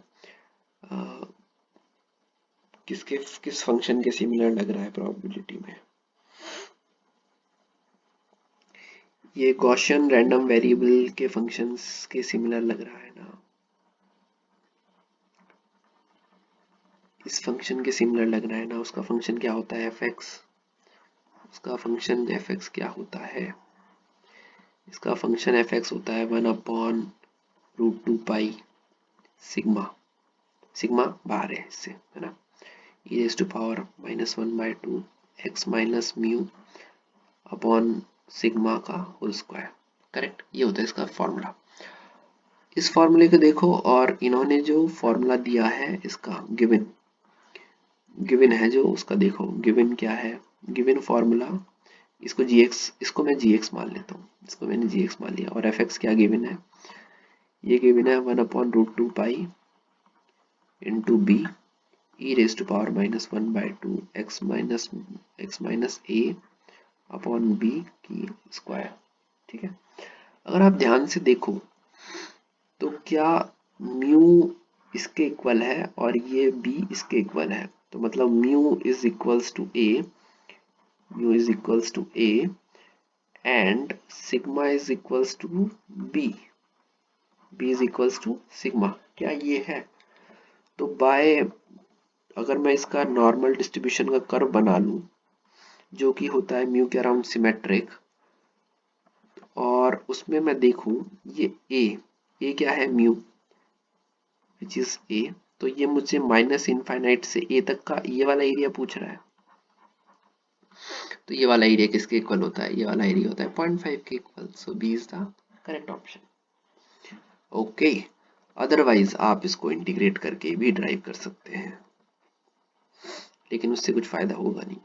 किस फंक्शन के सिमिलर लग रहा है प्रोबेबिलिटी में, ये गॉसियन रैंडम वेरिएबल के फंक्शंस के सिमिलर लग रहा है ना, इस फंक्शन के सिमिलर लग रहा है ना। उसका फंक्शन क्या होता है f(x), उसका फंक्शन f(x) क्या होता है, इसका फंक्शन f(x) होता है 1/√2π सिग्मा, सिग्मा बाहर है इससे, है ना, e⁻⁻1/2 x minus mu upon sigma का होल स्क्वायर, करेक्ट। ये होता है इसका फॉर्मूला। इस फॉर्मूले को देखो और इन्होंने जो फॉर्मूला दिया है इसका गिवन, गिवन है जो उसका देखो, गिवन क्या है, गिवन फॉर्मूला, इसको gx, इसको मैं gx मान लेता हूँ, इसको मैंने gx मान लिया, और fx क्या गिवन है, ये गिवन है 1/√2π into b e⁻⁻1/2 x minus a upon b की स्क्वायर, ठीक है। अगर आप ध्यान से देखो तो क्या म्यू इसके इक्वल है और ये बी इसके इक्वल है, तो मतलब mu is equals to A, mu is equals to A and sigma is equals to B, B is equals to sigma, क्या ये है। तो बाय, अगर मैं इसका नॉर्मल डिस्ट्रीब्यूशन का कर्व बना लूं जो कि होता है म्यू के अराउंड सिमेट्रिक, और उसमें मैं देखूं ये ए क्या है, म्यू विच इज ए, तो ये मुझे माइनस इनफाइनाइट से ए तक का ये वाला एरिया पूछ रहा है, तो ये वाला एरिया किसके इक्वल होता है, ये वाला एरिया होता है 0.5 के equal, so B is the correct option. Okay, otherwise आप इसको इंटीग्रेट करके भी ड्राइव कर सकते हैं, लेकिन उससे कुछ फायदा होगा नहीं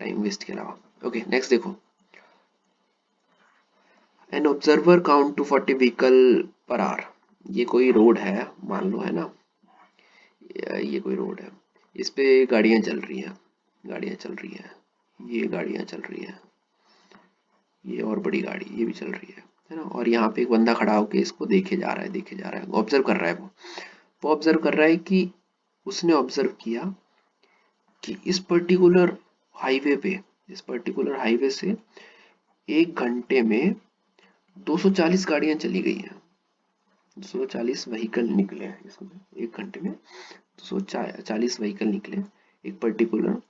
टाइम वेस्ट के अलावा। ओके नेक्स्ट देखो, an observer count 240 vehicle per hour. ये कोई रोड है मान लो, है ना, ये कोई रोड है, इस पे गाड़ियां चल रही हैं, गाड़ियां चल रही हैं, ये गाड़ियां चल रही हैं, ये और बड़ी गाड़ी ये भी चल रही है ना, और यहाँ पे एक बंदा खड़ा होके इसको देखे जा रहा है, देखे जा रहा है, ऑब्जर्व कर रहा है। वो ऑब्जर्व कर रहा है कि उसने ऑब्जर्व किया कि इस पर्टिकुलर हाईवे पे, इस पर्टिकुलर हाईवे से 1 घंटे में 240 गाड़ियां चली गई हैं, 240 व्हीकल निकले हैं इसमें, 1 घंटे में 240 व्हीकल निकले एक पर्टिकुलर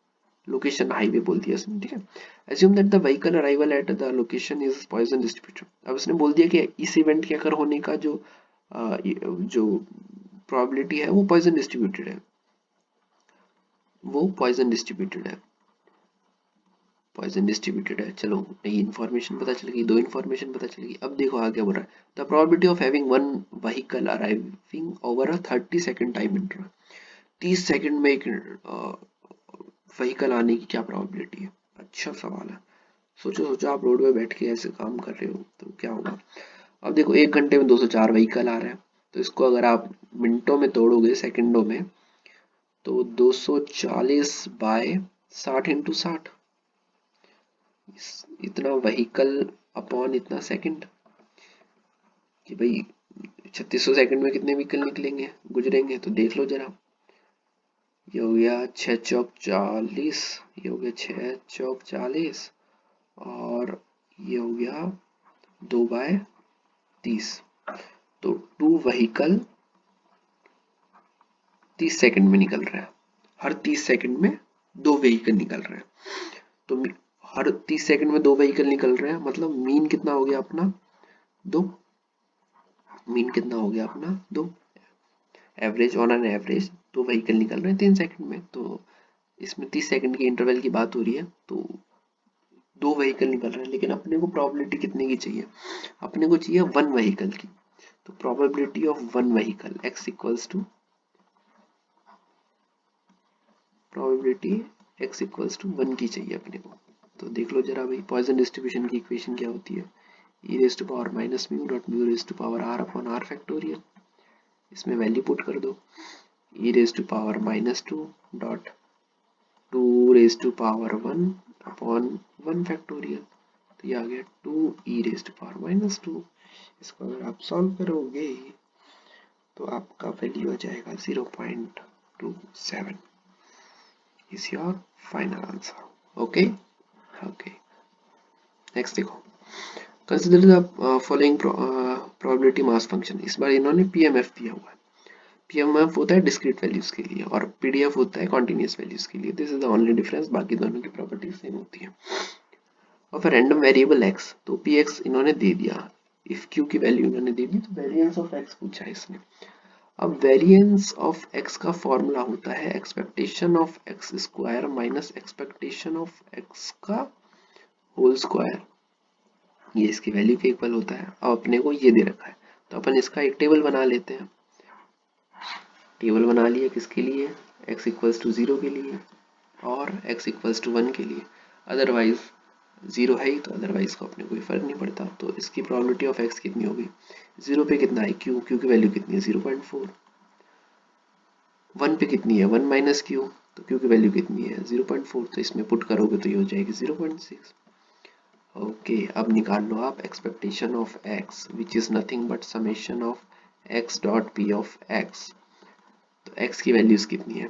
लोकेशन, हाईवे बोल दिया उसने, ठीक है। Assume that the vehicle arrival at the location is Poisson distributed. अब उसने बोल दिया कि इस इवेंट के अगर होने का जो प्रोबेबिलिटी है वो पॉइजन डिस्ट्रीब्यूटेड है, वो पॉइजन डिस्ट्रीब्यूटेड है, पॉइजन डिस्ट्रीब्यूटेड है। चलो नई इन्फॉर्मेशन पता चल गई, 2 इन्फॉर्मेशन पता चल गई। अब देखो आगे बोल रहा है the probability of having one vehicle arriving over a 30 second time interval. 30 second में एक व्हीकल आने की क्या प्रोबेबिलिटी है? अच्छा सवाल है। सोचो सोचो, आप रोड पे बैठ के ऐसे काम कर रहे हो तो क्या होगा। अब देखो 1 घंटे में 204 व्हीकल आ रहे हैं, तो इसको अगर आप मिनटों में तोड़ोगे, सेकंडों में, तो 240 बाय 60 इंटू 60, इतना व्हीकल अपॉन इतना सेकंड, कि भाई 3600 सेकंड में कितने व्हीकल निकलेंगे, गुजरेंगे, तो देख लो जरा। ये हो गया 6 चौक 40, ये हो गया 6 चौक 40, और ये हो गया 2/30, तो 2 व्हीकल 30 सेकंड में निकल रहा है, हर 30 सेकंड में 2 व्हीकल निकल रहे हैं। तो हर 30 सेकंड में 2 व्हीकल निकल रहे हैं, मतलब मीन कितना हो गया अपना 2, मीन कितना हो गया अपना 2, average on an average 2 vehicle निकल रहे हैं 3 सेकंड में। तो इसमें 30 सेकंड के इंटरवल की बात हो रही है, तो 2 व्हीकल निकल रहे हैं, लेकिन अपने को प्रोबेबिलिटी कितने की चाहिए, अपने को चाहिए 1 व्हीकल की। तो probability of 1 vehicle x equals to probability x equals to 1 की चाहिए अपने को। तो देख लो जरा भाई, पॉइजन डिस्ट्रीब्यूशन की इक्वेशन क्या होती है, e raise to power minus mu dot mu raise to power r upon r factorial. इसमें वैल्यू पुट कर दो, e raise to power -2 dot 2 raise to power 1 upon 1 factorial. तो ये आ गया 2 e रेज़ टू पावर -2। इसको अगर आप solve करोगे तो आपका वैल्यू आ जाएगा 0.27 is your final answer. Okay, okay. Next देखो, consider the following probability mass function. इस बार इन्होंने पीएमएफ दिया हुआ है। पीएमएफ होता है डिस्क्रीट वैल्यूज के लिए और पीडीएफ होता है कॉन्टिन्यूस वैल्यूज के लिए। This is the only difference, बाकी दोनों की प्रॉपर्टीज सेम होती है। ऑफ रैंडम वेरिएबल एक्स, तो पी एक्स इन्होंने दे दिया, इफ क्यू की वैल्यू इन्होंने दे दी, तो वेरिएंस ऑफ एक्स पूछा है इसने। अब वेरिएंस ऑफ एक्स का फॉर्मूला होता है expectation of x square minus expectation of x का होल स्क्वायर, ये इसकी वैल्यू के इक्वल होता है। अब अपने को ये दे रखा है, तो अपन इसका एक टेबल बना लेते हैं। टेबल बना लिया किसके लिए, x इक्वल्स टू 0 के लिए और x इक्वल्स टू 1 के लिए। अदरवाइज 0 है ही, तो अदरवाइज को अपने कोई फर्क नहीं पड़ता। तो इसकी प्रोबेबिलिटी ऑफ x कितनी होगी, 0 पे कितना है q, q की वैल्यू कितनी है 0.4, 1 पे कितनी है 1 माइनस q, तो q की वैल्यू कितनी है 0.4, तो इसमें पुट करोगे तो ये हो जाएगी 0.6। ओके, अब निकाल लो आप expectation of x which is nothing but summation of x dot p of x। तो x की वैल्यूज कितनी है,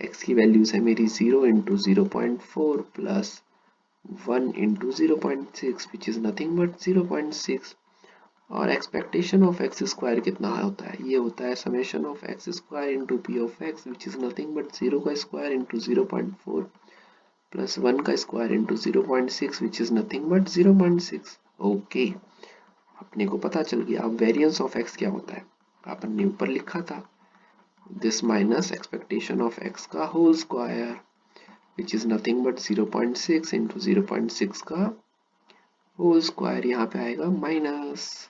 x की वैल्यूज है मेरी 0 into 0.4 plus 1 into 0.6 which is nothing but 0.6, और एक्सपेक्टेशन ऑफ एक्स स्क्वायर कितना होता है, ये होता है summation of x square into P of x which is nothing but 0 का स्क्वायर इंटू 0.4 प्लस 1 का square into 0.6 which is nothing but 0.6। Okay, अपने को पता चल गया। अब वेरिएंस ऑफ एक्स क्या होता है, अपन ने ऊपर लिखा था this minus expectation of x का whole square which is nothing but 0.6 into 0.6 का होल स्क्वायर, यहाँ पे आएगा माइनस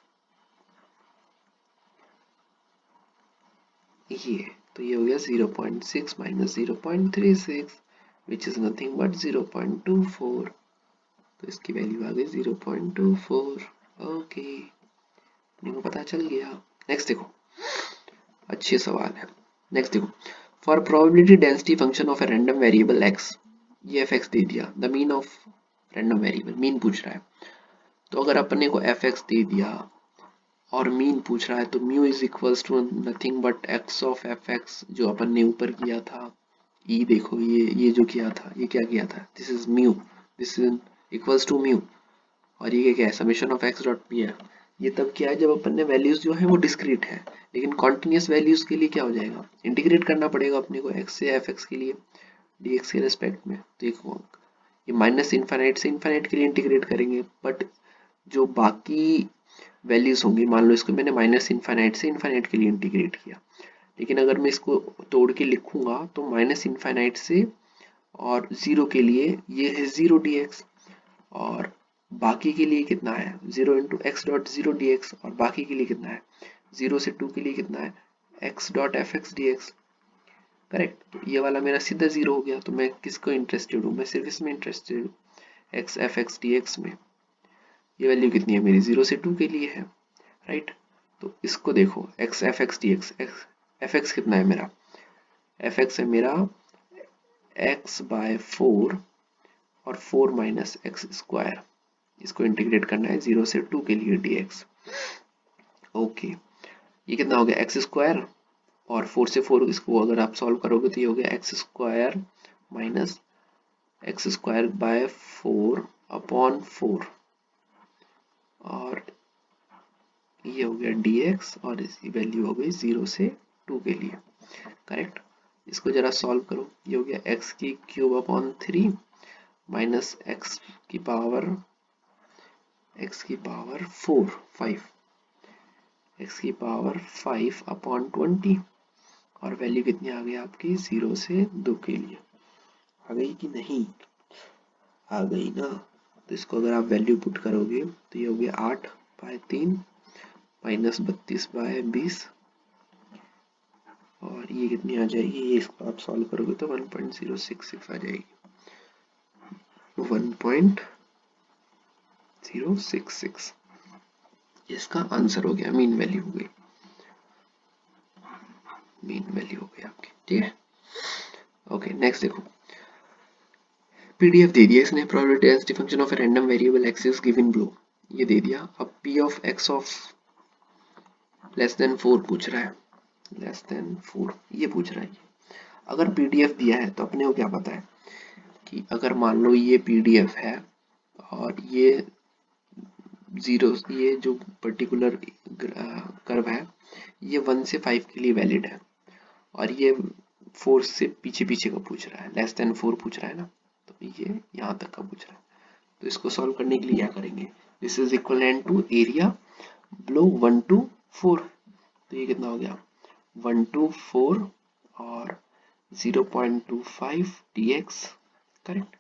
ये, तो ये हो गया 0.6 minus 0.36 which is nothing but 0.24, तो इसकी वैल्यू आ गई 0.24। ओके, अपने को पता चल गया। नेक्स्ट देखो, अच्छे सवाल है। नेक्स्ट देखो, for probability density function of a random variable x, ये एफ एक्स दे दिया, the mean of random variable, mean पूछ रहा है। तो अगर अपने को एफ एक्स दे दिया और मीन पूछ रहा है तो mu is equals to nothing but X of F X, जो अपन ने ऊपर किया था। ई देखो, ये जो किया था, ये क्या किया था, this is mu, this is equals to mu, और ये क्या है, summation of X dot P है। ये तब क्या है जब अपन ने वैल्यूज जो है वो डिस्क्रीट है, लेकिन कॉन्टिन्यूस वैल्यूज के लिए क्या हो जाएगा, इंटीग्रेट करना पड़ेगा अपने को एक्स से एफ एक्स के लिए dx के रेस्पेक्ट में। तो ये माइनस इनफाइनाइट से इनफाइनाइट के लिए इंटीग्रेट करेंगे, बट जो बाकी वैल्यूज होंगी, मान लो इसको मैंने माइनस इनफाइनाइट से इनफाइनाइट के लिए इंटीग्रेट किया, लेकिन अगर मैं इसको तोड़ के लिखूंगा तो माइनस इनफाइनाइट से और जीरो के लिए ये है जीरो dx, और बाकी के लिए कितना है, zero into x dot zero D x, और बाकी के लिए कितना है, जीरो से टू के लिए कितना है, x dot F x D x. Correct, तो ये वाला मेरा सीधा जीरो हो गया। तो मैं किसको इंटरेस्टेड हूँ, मैं सिर्फ इसमें इंटरेस्टेड हूँ, x F x D x में। ये वैल्यू कितनी है मेरी, जीरो से टू के लिए है, राइट। तो इसको देखो, x F x D x, F x कितना है मेरा, एफ एक्स है मेरा एक्स बाय फोर और फोर माइनस एक्स स्क्वायर, इसको इंटीग्रेट करना है जीरो से टू के लिए dx। ओके, ये कितना हो गया, एक्स स्क्वायर, और फोर से फोर इसको अगर आप सॉल्व करोगे तो ये हो गया x square minus x square by four upon four, और ये हो गया dx, और इसकी वैल्यू हो गई जीरो से टू के लिए। करेक्ट, इसको जरा सॉल्व करो, ये हो गया एक्स की cube upon three minus x की पावर फोर, फाइव, एक्स की पावर फाइव अपॉन ट्वेंटी, और वैल्यू कितनी आ गई आपकी, जीरो से दो के लिए। आ गई कि नहीं, आ गई ना। तो इसको अगर आप वैल्यू पुट करोगे तो ये हो गया आठ बाय तीन माइनस बत्तीस बाय बीस, और ये कितनी आ जाएगी, ये इसको आप सॉल्व करोगे तो 1.066 आ जाएगी, 1.066। इसका आंसर हो गया, मीन वैल्यू हो गई, मीन वैल्यू हो गई आपकी, ठीक है। ओके, नेक्स्ट देखो, पीडीएफ दे दिया इसने, probability density function of a random variable x is given below, ये दे दिया। अब P of x of less than four पूछ रहा है, लेस देन फोर ये पूछ रहा है। अगर पीडीएफ दिया है तो अपने को क्या पता है कि अगर मान लो ये पीडीएफ है और ये जीरो, ये जो पर्टिकुलर कर्व है ये वन से फाइव के लिए वैलिड है, और ये फोर से पीछे पीछे का पूछ रहा है, लेस देन फोर पूछ रहा है ना, तो ये यहाँ तक का पूछ रहा है। तो इसको सॉल्व करने के लिए क्या करेंगे, this is equal to area below one two four, तो ये कितना हो गया, वन टू फोर और 0.25 dx। करेक्ट,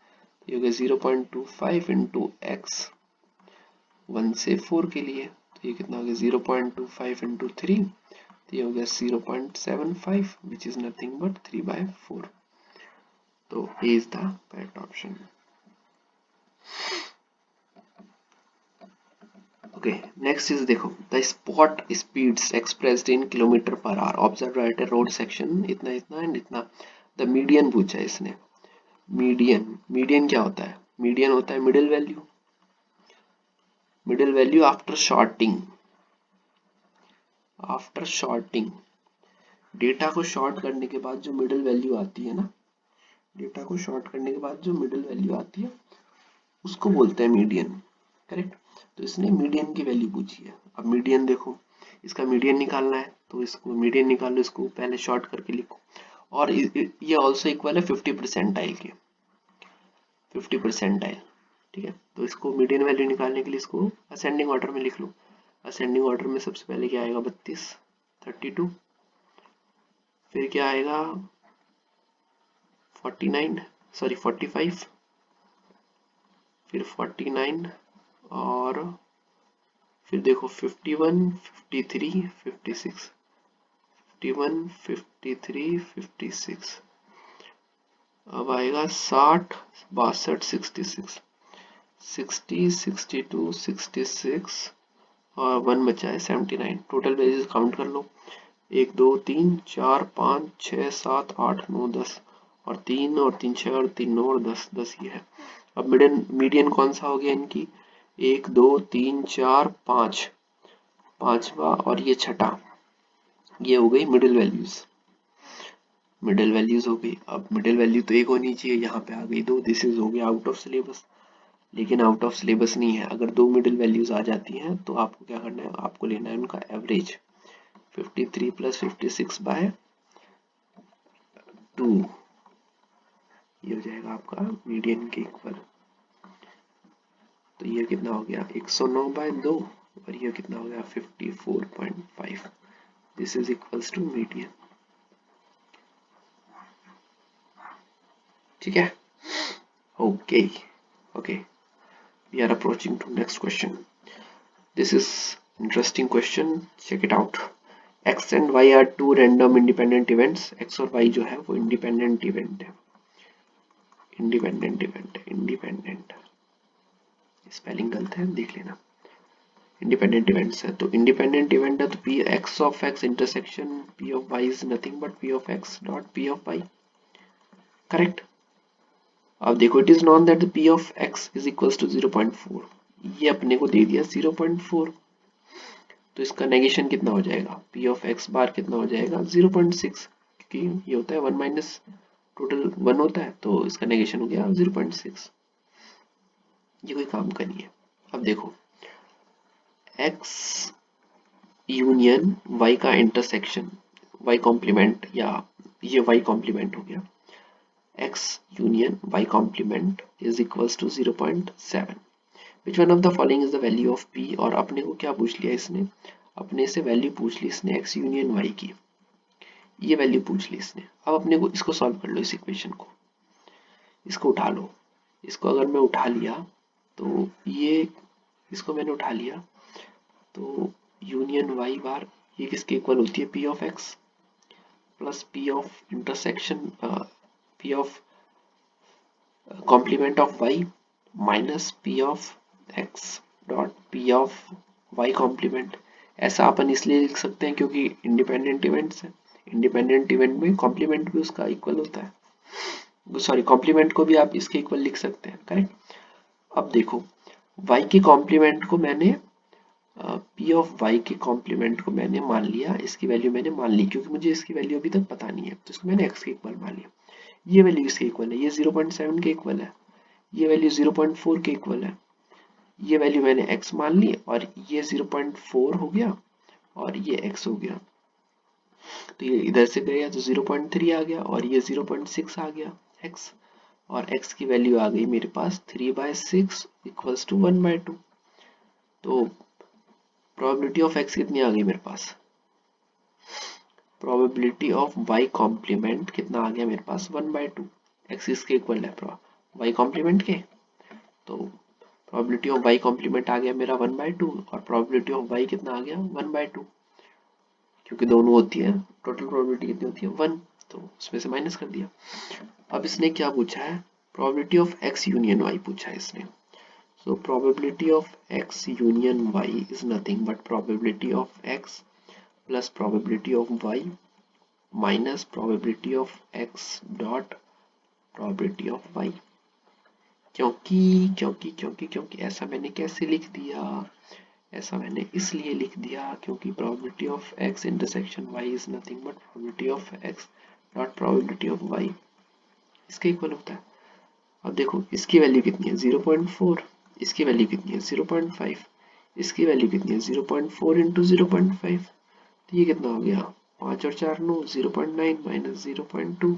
ये हो गया 0.25 इंटू एक्स वन से फोर के लिए, तो ये कितना हो गया 0.25 इंटू थ्री, तो ये हो गया 0.75 विच इज नथिंग बट 3/4। तो a is the correct option. Okay, next is देखो, the spot speeds expressed in kilometre per hour observe at a road section इतना इतना एंड इतना। द मीडियन पूछा है इसने, मीडियन, मीडियन क्या होता है, मीडियन होता है middle value, middle value after sorting, after sorting, data को शॉर्ट करने के बाद जो मिडिल वैल्यू आती है ना, डेटा को शॉर्ट करने के बाद जो मिडिल वैल्यू आती है उसको बोलते हैं मीडियन। करेक्ट, तो इसने मीडियन की वैल्यू पूछी है। अब मीडियन देखो, इसका मीडियन निकालना है तो इसको मीडियन निकालो, इसको पहले शॉर्ट करके लिखो, और ये ऑल्सो इक्वल है 50% के, 50%, ठीक है। तो इसको मीडियन वैल्यू निकालने के लिए इसको असेंडिंग ऑर्डर में लिख लो। असेंडिंग ऑर्डर में सबसे पहले क्या आएगा, 32, 32, फिर क्या आएगा 49, सॉरी 45, फिर 49, और फिर देखो 51, 53, 56, 51, 53, 56, अब आएगा 60, 62, 66, 60, 62, 66, और 1 बचा है 79। टोटल वैल्यूज काउंट कर लो, 1 2 3 4 5 6 7 8 9 10 और 3 और 3 6 और 3 9 और 10 10 ये है। अब मीडियन कौन सा हो गया इनकी, 1 2 3 4 5, पांचवा और ये छठा, ये हो गई मिडिल वैल्यूज। मिडिल वैल्यूज हो गई। अब मिडिल वैल्यू तो एक होनी चाहिए, यहाँ पे आ गई 2, दिस इज हो गया आउट ऑफ सिलेबस। लेकिन आउट ऑफ सिलेबस नहीं है, अगर 2 मिडिल वैल्यूज आ जाती हैं तो आपको क्या करना है, आपको लेना है उनका एवरेज। 53 + 56 बाय 2, ये हो जाएगा आपका मीडियन के इक्वल। तो ये कितना हो गया 109/2 और ये कितना हो गया 54.5। This is equals to median. ठीक है, okay okay, we are approaching to next question. This is interesting question, check it out. X and Y are two random independent events. X और Y जो है वो independent event है, independent spelling गलत है, देख लेना। इंडिपेंडेंट इवेंट्स है, तो इंडिपेंडेंट इवेंट है तो P X of X intersection P of Y is nothing but P of X dot P of Y, correct. अब देखो it is non that the P of X is equals to 0.4, ये अपने को दे दिया 0.4, तो इसका नेगेशन कितना हो जाएगा, P of X बार कितना हो जाएगा 0.6, क्योंकि ये होता है 1 माइनस टोटल 1 होता है, तो इसका नेगेशन हो गया 0.6। ये कोई काम का नहीं है। अब देखो x यूनियन y का इंटरसेक्शन y कॉम्प्लीमेंट, या ये y कॉम्प्लीमेंट हो गया, x union y complement is equals to 0.7। Which one of the following is the value of p, और अपने को क्या पूछ लिया इसने, अपने से वैल्यू पूछ ली इसने x यूनियन y की, ये वैल्यू पूछ ली इसने। अब अपने को इसको सॉल्व कर लो, इस इक्वेशन को, इसको उठा लो। इसको अगर मैं उठा लिया तो ये, इसको मैंने उठा लिया तो यूनियन y बार ये किसके इक्वल होती है, P of X plus P of intersection P of complement of y minus P of X dot P of y complement. ऐसा अपन इसलिए लिख सकते हैं क्योंकि इंडिपेंडेंट इवेंट्स है, इंडिपेंडेंट इवेंट में कॉम्प्लीमेंट भी उसका इक्वल होता है, सॉरी कॉम्प्लीमेंट को भी आप इसके इक्वल लिख सकते हैं, करेक्ट। अब देखो y के कॉम्प्लीमेंट को मैंने P ऑफ y के कॉम्प्लीमेंट को मैंने मान लिया, इसकी वैल्यू मैंने मान ली, क्योंकि मुझे इसकी वैल्यू अभी तक पता नहीं है, तो इसको मैंने x के इक्वल मान लिया। ये वैल्यू इसके इक्वल है, ये 0.7 के इक्वल है, ये वैल्यू 0.4 के इक्वल है, ये वैल्यू मैंने x मान ली और ये 0.4 हो गया और ये x हो गया, तो ये इधर से गया तो 0.3 आ गया और ये 0.6 आ गया x, और x की वैल्यू आ गई मेरे पास 3/6 इक्वल्स टू 1/2। तो प्रोबेबिलिटी ऑफ x कितनी आ गई मेरे पास, प्रोबेबिलिटी ऑफ y कॉम्प्लीमेंट कितना आ गया मेरे पास 1/2, x इसके इक्वल है y कॉम्प्लीमेंट के, तो प्रोबेबिलिटी ऑफ y कॉम्प्लीमेंट आ गया मेरा 1/2 और प्रोबेबिलिटी ऑफ y कितना आ गया 1/2, क्योंकि दोनों होती है, टोटल प्रोबेबिलिटी कितनी होती है 1, तो उसमें से माइनस कर दिया। अब इसने क्या पूछा है, probability of x union y पूछा है इसने। So probability of x union y is nothing but probability of x plus probability of y minus probability of x dot probability of y। क्योंकि ऐसा मैंने कैसे लिख दिया, ऐसा मैंने इसलिए लिख दिया क्योंकि probability of x intersection y is nothing but probability of x dot probability of y इसके इक्वल होता है। अब देखो इसकी वैल्यू कितनी है 0.4, इसकी वैल्यू कितनी है 0.5, इसकी वैल्यू कितनी है 0.4 इंटू 0.5, तो ये कितना हो गया 5 और 4 9, 0.9 माइनस 0.2,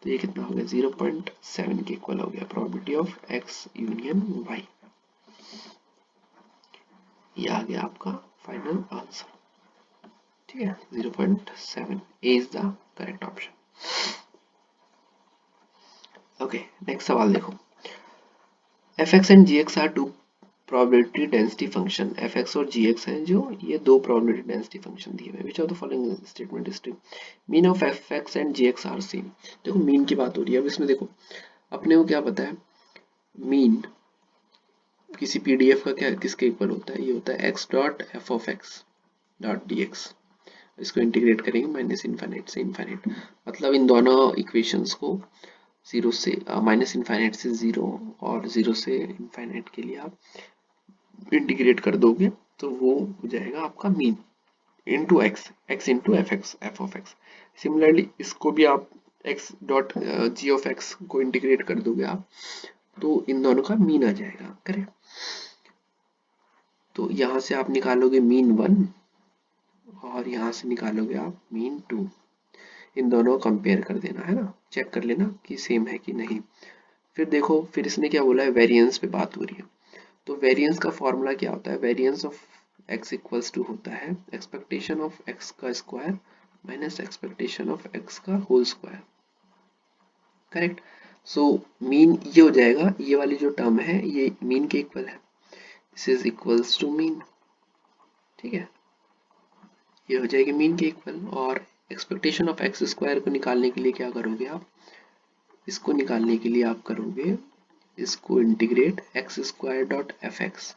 तो ये कितना हो गया 0.7 के इक्वल हो गया probability of x union y। ये आ गया आपका फाइनल आंसर, ठीक है 0.7, a is the correct option. Okay next सवाल देखो, fx and gx are two probability density function, fx और gx हैं जो, ये दो प्रोबेबिलिटी डेंसिटी फंक्शन दिए हुए, which of the following statement is true, mean of fx and gx are same. देखो मीन की बात हो रही है, अब इसमें देखो अपने को क्या पता है, मीन किसी पीडीएफ का क्या किसके इक्वल होता है, ये होता है x dot F of X dot D x. इसको इंटीग्रेट करेंगे माइनस इनफाइनाइट से इनफाइनाइट, मतलब इन दोनों इक्वेशंस को जीरो से माइनस इनफाइनाइट से जीरो और जीरो से इनफाइनाइट के लिए आप इंटीग्रेट कर दोगे तो वो हो जाएगा आपका mean into x, x into F x F of x. Similarly इसको भी आप x dot G of x को इंटीग्रेट कर दोगे आप, तो इन दोनों का मीन आ जाएगा, करेक्ट। तो यहाँ से आप निकालोगे मीन 1 और यहाँ से निकालोगे आप मीन 2। इन दोनों को कंपेयर कर देना है ना, चेक कर लेना कि सेम है कि नहीं। फिर देखो, फिर इसने क्या बोला है, वेरिएंस पे बात हो रही है। तो वेरिएंस का फॉर्मूला क्या होता है, variance of x equals to होता है एक्सपेक्टेशन ऑफ x का square minus expectation of x का whole square, correct. So mean ये हो जाएगा, ये वाली जो टर्म है ये मीन के इक्वल है, this is equals to mean, ठीक है, ये हो जाएगी मीन के इक्वल। और एक्सपेक्टेशन ऑफ एक्स स्क्वायर को निकालने के लिए क्या करोगे आप, इसको निकालने के लिए आप करोगे इसको integrate x square dot F x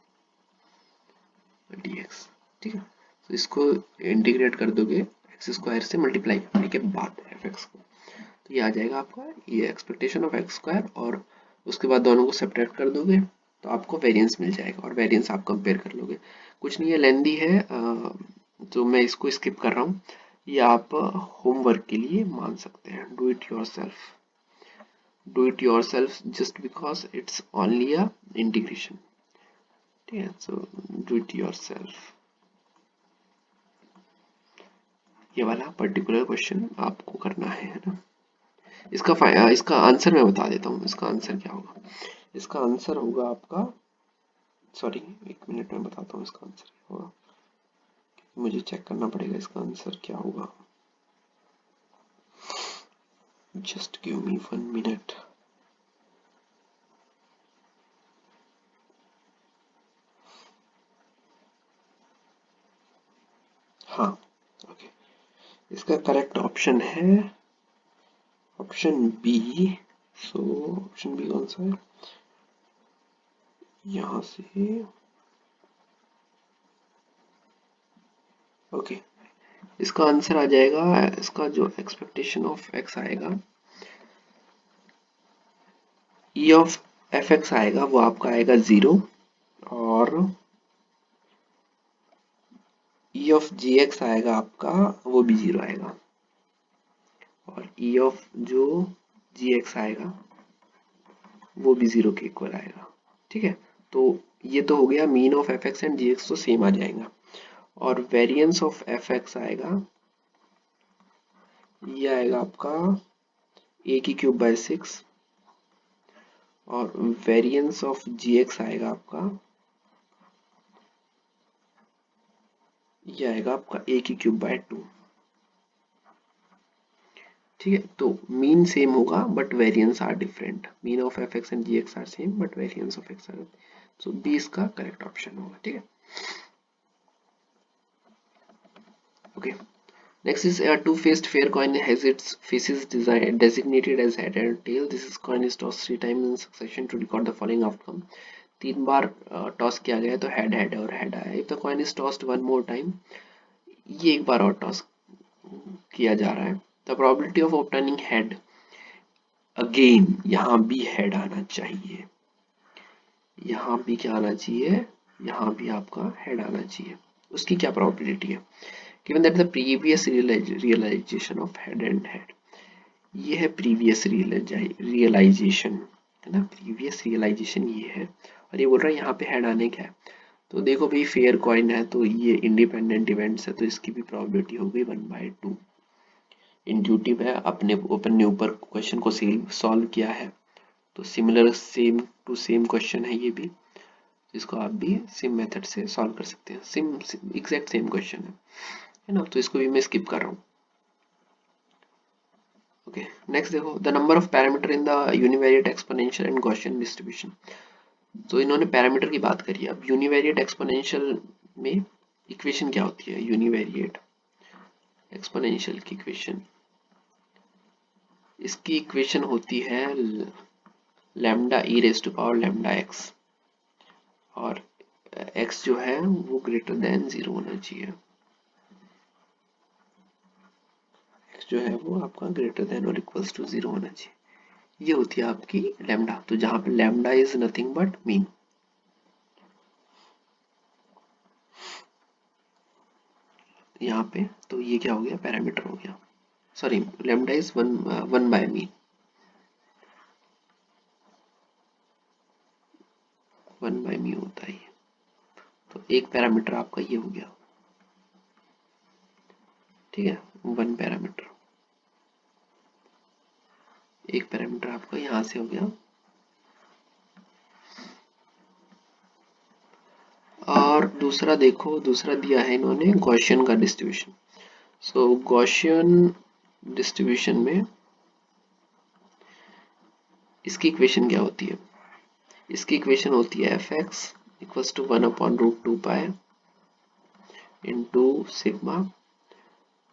D x, ठीक है। तो इसको इंटीग्रेट कर दोगे एक्स स्क्वायर से मल्टीप्लाई करने के बाद एफ एक्स को, तो ये आ जाएगा आपका ये एक्सपेक्टेशन ऑफ एक्स स्क्वायर, और उसके बाद दोनों को सेपरेट कर दोगे तो आपको वेरिएंस मिल जाएगा, और वेरिएंस आप कंपेयर कर लोगे। कुछ नहीं है, लेंदी है, तो मैं इसको स्किप कर रहा हूँ, ये आप होमवर्क के लिए मान सकते हैं, do it yourself, do it yourself just because it's only a integration, ठीक है। सो डू इट योरसेल्फ, ये वाला पर्टिकुलर क्वेश्चन आपको करना है ना। इसका आंसर मैं बता देता हूँ, इसका आंसर क्या होगा। इसका आंसर होगा आपका, सॉरी एक मिनट में बताता हूँ इसका आंसर क्या होगा, मुझे चेक करना पड़ेगा इसका आंसर क्या होगा, जस्ट गिव मी 1 मिनट। हाँ ओके, इसका करेक्ट ऑप्शन है option B. So option B कौन सा है, यहाँ से ओके, इसका आंसर आ जाएगा, इसका जो एक्सपेक्टेशन ऑफ एक्स आएगा, ई ऑफ एफ एक्स आएगा, वो आपका आएगा 0, और ई ऑफ जी एक्स आएगा आपका, वो भी 0 आएगा, और ई ऑफ जो जी एक्स आएगा वो भी 0 के इक्वल आएगा, ठीक है। तो ये तो हो गया mean of F X and G X, तो सेम आ जाएगा। और वेरिएंस ऑफ एफ एक्स आएगा, ये आएगा आपका ए की क्यूब बाय 6, और वेरिएंस ऑफ जी एक्स आएगा आपका, ये आएगा आपका ए की क्यूब बाय 2, ठीक है। तो मीन सेम होगा but variance are different, mean of F X and G X are same but variance of X are, so B इसका करेक्ट ऑप्शन होगा, ठीक है। Okay, next is a two-faced fair coin has its faces designated as head and tail. This is coin is tossed 3 times in succession to record the following outcome. 3 bar toss किया गया है तो head head और head आया। If the coin is tossed one more time, ये एक बार और toss किया जा रहा है, the probability of obtaining head, again यहाँ भी हेड आना चाहिए, यहाँ भी क्या आना चाहिए, यहाँ भी आपका हेड आना चाहिए। उसकी क्या प्रोबेबिलिटी है, given that the previous realization of head and head, ये है प्रीवियस रियलाइजेशन, है ना, प्रीवियस रियलाइजेशन ये है, और ये बोल रहा है यहाँ पे हेड आने का है। तो देखो भाई फेयर कॉइन है तो ये इंडिपेंडेंट इवेंट्स है, तो इसकी भी प्रोबेबिलिटी हो गई 1/2। इंट्यूटिव है, अपने ऊपर क्वेश्चन को सॉल्व किया है, तो similar same to same question है ये भी, इसको आप भी सेम मेथड से सॉल्व कर सकते हैं, सेम एग्जैक्ट सेम क्वेश्चन है ना। तो इसको भी मैं स्किप कर रहा हूँ। ओके, नेक्स्ट देखो, the number of parameter in the univariate exponential and Gaussian distribution. तो इन्होंने पैरामीटर की बात करी है। अब यूनिवेरिएट एक्सपोनेंशियल में इक्वेशन क्या होती है, यूनिवेरिएट एक्सपोनेंशियल की इक्वेशन, इसकी इक्वेशन होती है lambda e raise to power lambda X, और x जो है वो ग्रेटर देन 0 होना चाहिए। x जो है वो आपका ग्रेटर देन और इक्वल्स टू 0 होना चाहिए। ये होती है आपकी लैम्डा। तो जहां पे lambda is nothing but mean. यहाँ पे तो ये क्या हो गया, पैरामीटर हो गया। Sorry, lambda is one by mean, 1 by mu होता है ये। तो एक पैरामीटर आपका ये हो गया, ठीक है, 1 पैरामीटर। एक पैरामीटर आपका यहाँ से हो गया। और दूसरा देखो, दूसरा दिया है इन्होंने गॉसियन का डिस्ट्रीब्यूशन। सो गॉसियन डिस्ट्रीब्यूशन में इसकी इक्वेशन क्या होती है? इसकी इक्वेशन होती है F X equals to 1/√2 pi into sigma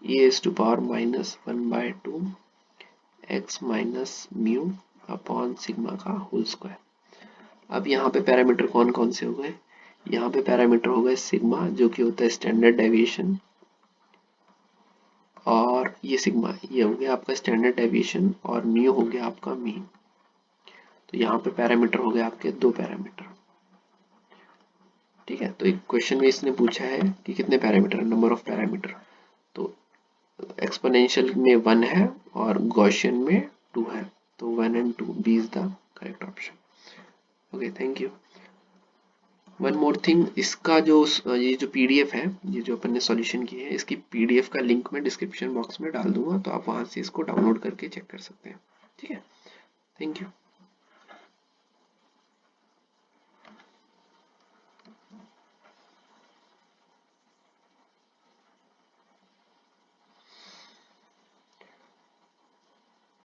e is to power -1/2 x minus mu upon sigma का होल स्क्वायर। अब यहाँ पे पैरामीटर कौन कौन से हो गए? यहाँ पे पैरामीटर हो गए सिग्मा जो कि होता है स्टैंडर्ड डेविएशन, और ये सिग्मा ये हो गया आपका स्टैंडर्ड डेविएशन, और म्यू हो गया आपका मीन। तो यहाँ पे पैरामीटर हो गए आपके 2 पैरामीटर, ठीक है। तो एक क्वेश्चन में इसने पूछा है कि कितने पैरामीटर, नंबर ऑफ पैरामीटर। तो एक्सपोनेंशियल में 1 है और गॉसियन में 2 है, तो 1 and 2 B is the correct option. Okay, thank you. One more thing, इसका जो ये जो पीडीएफ है, ये जो अपन ने सॉल्यूशन किए हैं, इसकी पीडीएफ का लिंक मैं डिस्क्रिप्शन बॉक्स में डाल दूंगा, तो आप वहां से इसको डाउनलोड करके चेक कर सकते हैं, ठीक है। Thank you.